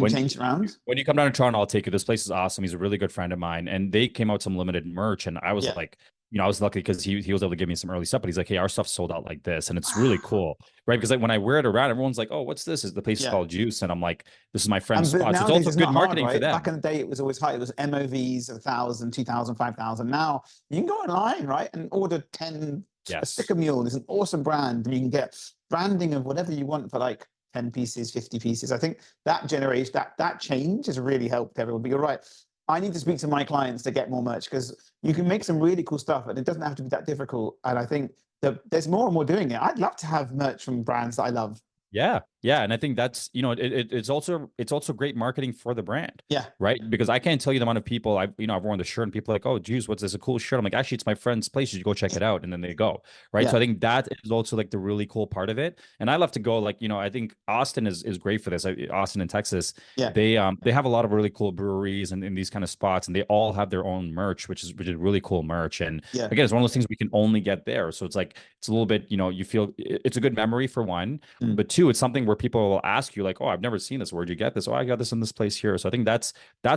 change around. When you come down to Toronto, I'll take you. This place is awesome. He's a really good friend of mine, and they came out with some limited merch, and I was like, I was lucky because he was able to give me some early stuff, but he's like, hey, our stuff's sold out like this. And it's really cool, right? Because like when I wear it around, everyone's like, oh, what's this? Is the place is called Juice. And I'm like, this is my friend's spot. So it's also good marketing for them. Back in the day, it was always high. It was MOVs, 1,000, 2,000, 5,000. Now you can go online, right? And order 10 Sticker Mule. It's an awesome brand. And you can get branding of whatever you want for like 10 pieces, 50 pieces. I think that generation, that change has really helped everyone. But you're right. I need to speak to my clients to get more merch, because you can make some really cool stuff and it doesn't have to be that difficult. And I think that there's more and more doing it. I'd love to have merch from brands that I love. Yeah. And I think that's, it's also great marketing for the brand. Yeah. Right. Because I can't tell you the amount of people I've worn the shirt and people are like, oh, geez, what's this? A cool shirt. I'm like, actually, it's my friend's place. You should go check it out. And then they go. Right. So I think that is also like the really cool part of it. And I love to go, like, I think Austin is great for this. Austin in Texas. Yeah. They have a lot of really cool breweries and in these kind of spots, and they all have their own merch, which is really cool merch. And again, it's one of those things we can only get there. So it's like, it's a little bit, you feel it's a good memory for one, but two, it's something where people will ask you like, oh, I've never seen this. Where'd you get this? Oh, I got this in this place here. So I think that's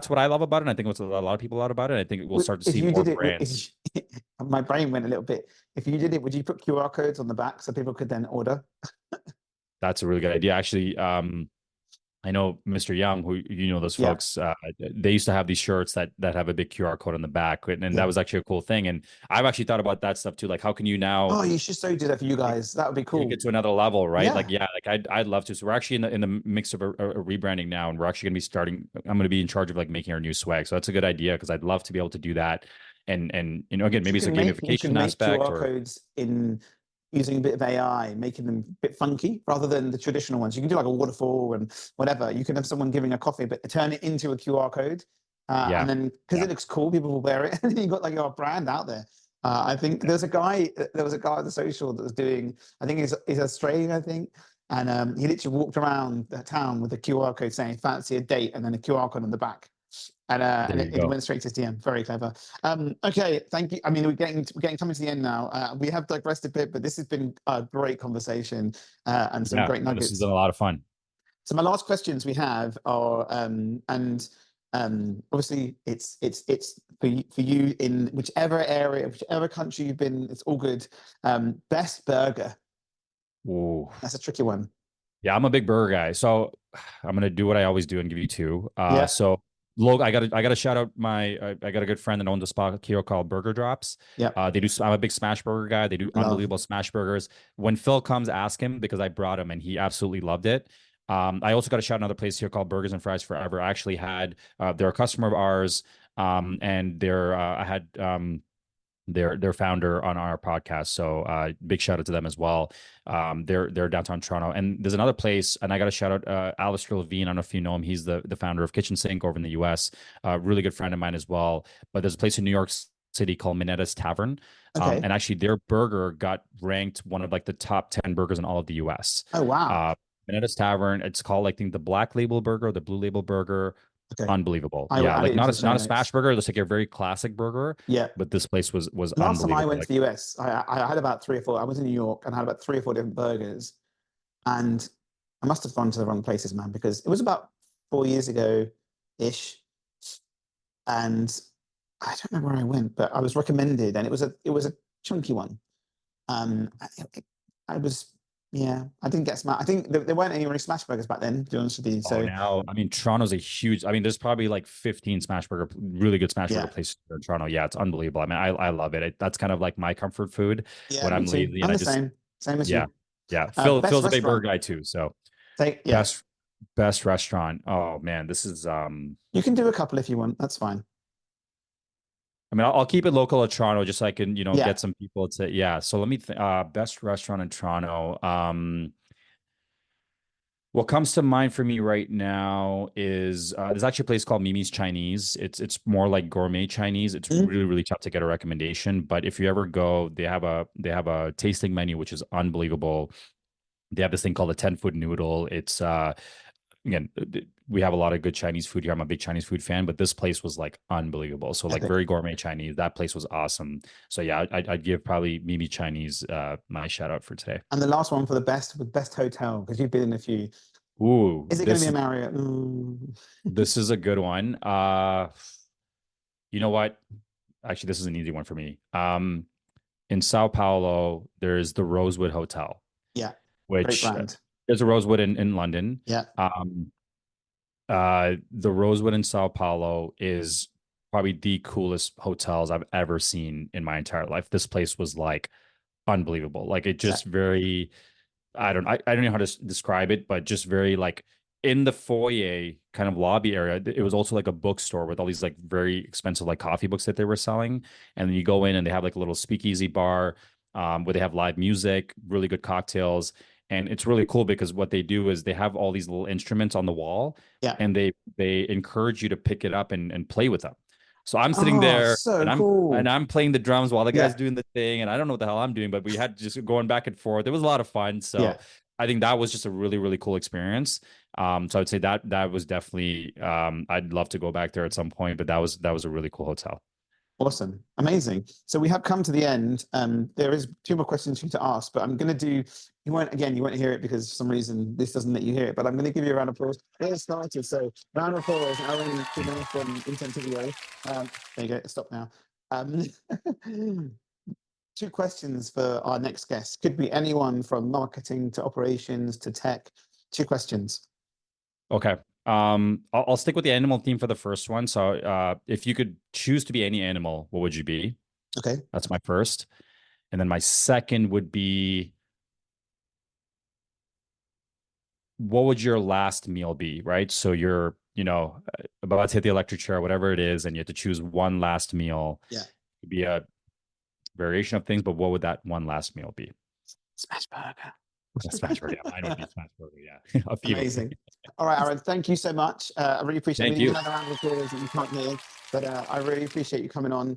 what I love about it. And I think what's a lot of people love about it. I think we'll start to see more brands. My brain went a little bit. If you did it, would you put QR codes on the back so people could then order? That's a really good idea. Actually, I know Mr. Young, who those folks, they used to have these shirts that have a big QR code on the back, and that was actually a cool thing. And I've actually thought about that stuff too. Like, how can you now? Oh, you should so do that for you guys. That would be cool. Get to another level, right? I'd love to. So we're actually in the mix of a rebranding now, and we're actually going to be starting. I'm going to be in charge of like making our new swag. So that's a good idea, because I'd love to be able to do that. And again, maybe it's a gamification aspect. QR codes in using a bit of AI, making them a bit funky rather than the traditional ones. You can do like a waterfall and whatever. You can have someone giving a coffee, but turn it into a QR code. And then because it looks cool, people will wear it. And then you've got like your brand out there. I think there was a guy on the social that was doing, I think he's Australian, I think. And he literally walked around the town with a QR code saying fancy a date, and then a QR code on the back. And you it go. went straight to his DM. Very clever. Okay, thank you. I mean, we're getting coming to the end now. We have digressed a bit, but this has been a great conversation and some Yeah, great no, this has nuggets. been a lot of fun. So my last questions we have are, obviously it's for you in whichever area, whichever country you've been, it's all good. Best burger. Ooh. That's a tricky one. Yeah, I'm a big burger guy. So I'm gonna do what I always do and give you two. Yeah. So look, I gotta shout out I got a good friend that owns a spot here called Burger Drops. Yeah. They do. I'm a big smash burger guy. They do Love. unbelievable smash burgers. When Phil comes, ask him because I brought him and he absolutely loved it. I also got to shout another place here called Burgers and Fries Forever. I actually had they're a customer of ours, and I had their founder on our podcast. So big shout out to them as well. They're downtown Toronto. And there's another place, and I got to shout out Alistair Levine. I don't know if you know him. He's the founder of Kitchen Sink over in the US. Really good friend of mine as well. But there's a place in New York City called Minetta's Tavern. Okay. And actually their burger got ranked one of like the top 10 burgers in all of the US. Oh wow. Minetta's Tavern. It's called, I think, the Black Label Burger, the Blue Label Burger. Okay. Unbelievable. I will Yeah, add like it not into a the show notes. smash burger. It's like a very classic burger. Yeah. But this place was Last time unbelievable. I went to the US, I had about 3 or 4. I was in New York and had about 3 or 4 different burgers, and I must have gone to the wrong places, man, because it was about 4 years ago, ish, and I don't know where I went, but I was recommended, and it was a chunky one. I was. Yeah, I didn't get smashed. I think there weren't any really smash burgers back then, to be honest with you. So now, I mean, Toronto's a huge. I mean, there's probably like 15 smash burger, really good smash burger places here in Toronto. Yeah, it's unbelievable. I mean, I love it. That's kind of like my comfort food when me I'm too. lazy. I'm And the same as you. Yeah. Best Phil's a big restaurant. burger guy too. So Yeah. best restaurant. Oh man, this is You can do a couple if you want. That's fine. I mean, I'll keep it local to Toronto just so I can, Yeah. get some people to So let me best restaurant in Toronto. What comes to mind for me right now is there's actually a place called Mimi's Chinese. It's more like gourmet Chinese. It's really, really tough to get a recommendation, but if you ever go, they have a tasting menu which is unbelievable. They have this thing called a 10-foot noodle. It's again, we have a lot of good Chinese food here. I'm a big Chinese food fan, but this place was like unbelievable. So like very gourmet Chinese. That place was awesome. So yeah, I'd give probably Mimi Chinese my shout out for today. And the last one for the best hotel, because you've been in a few. Ooh, is it going to be a Marriott? This is a good one. You know what? Actually, this is an easy one for me. In Sao Paulo, there's the Rosewood Hotel. Yeah, which great brand. There's a Rosewood in London. Yeah. The Rosewood in Sao Paulo is probably the coolest hotels I've ever seen in my entire life. This place was like unbelievable. Like it just very, I don't know how to describe it, but just very like in the foyer kind of lobby area. It was also like a bookstore with all these like very expensive like coffee books that they were selling. And then you go in and they have like a little speakeasy bar where they have live music, really good cocktails. And it's really cool because what they do is they have all these little instruments on the wall, and they encourage you to pick it up and play with them. So I'm sitting there and I'm playing the drums while the guy's doing the thing, and I don't know what the hell I'm doing, but we had just going back and forth. It was a lot of fun. So I think that was just a really, really cool experience. So I would say that was definitely I'd love to go back there at some point, but that was a really cool hotel. Awesome. Amazing. So we have come to the end. There is 2 more questions for you to ask, but I'm going to do, you won't hear it because for some reason this doesn't let you hear it, but I'm going to give you a round of applause. Let's start it. So round of applause, Arun Kumar from Incentivio. There you go. Stop now. 2 questions for our next guest. Could be anyone from marketing to operations to tech. 2 questions. Okay. I'll stick with the animal theme for the first one. So if you could choose to be any animal, what would you be? Okay. That's my first. And then my second would be, what would your last meal be, right? So you're, about to hit the electric chair, whatever it is, and you have to choose one last meal. Yeah. It could be a variation of things, but what would that one last meal be? Smash burger. Smash burger. Yeah, I know it's smash burger. Yeah. Amazing. All right, Aaron, thank you so much. I really appreciate it. Thank you. Another round of applause that you can't hear, but I really appreciate you coming on.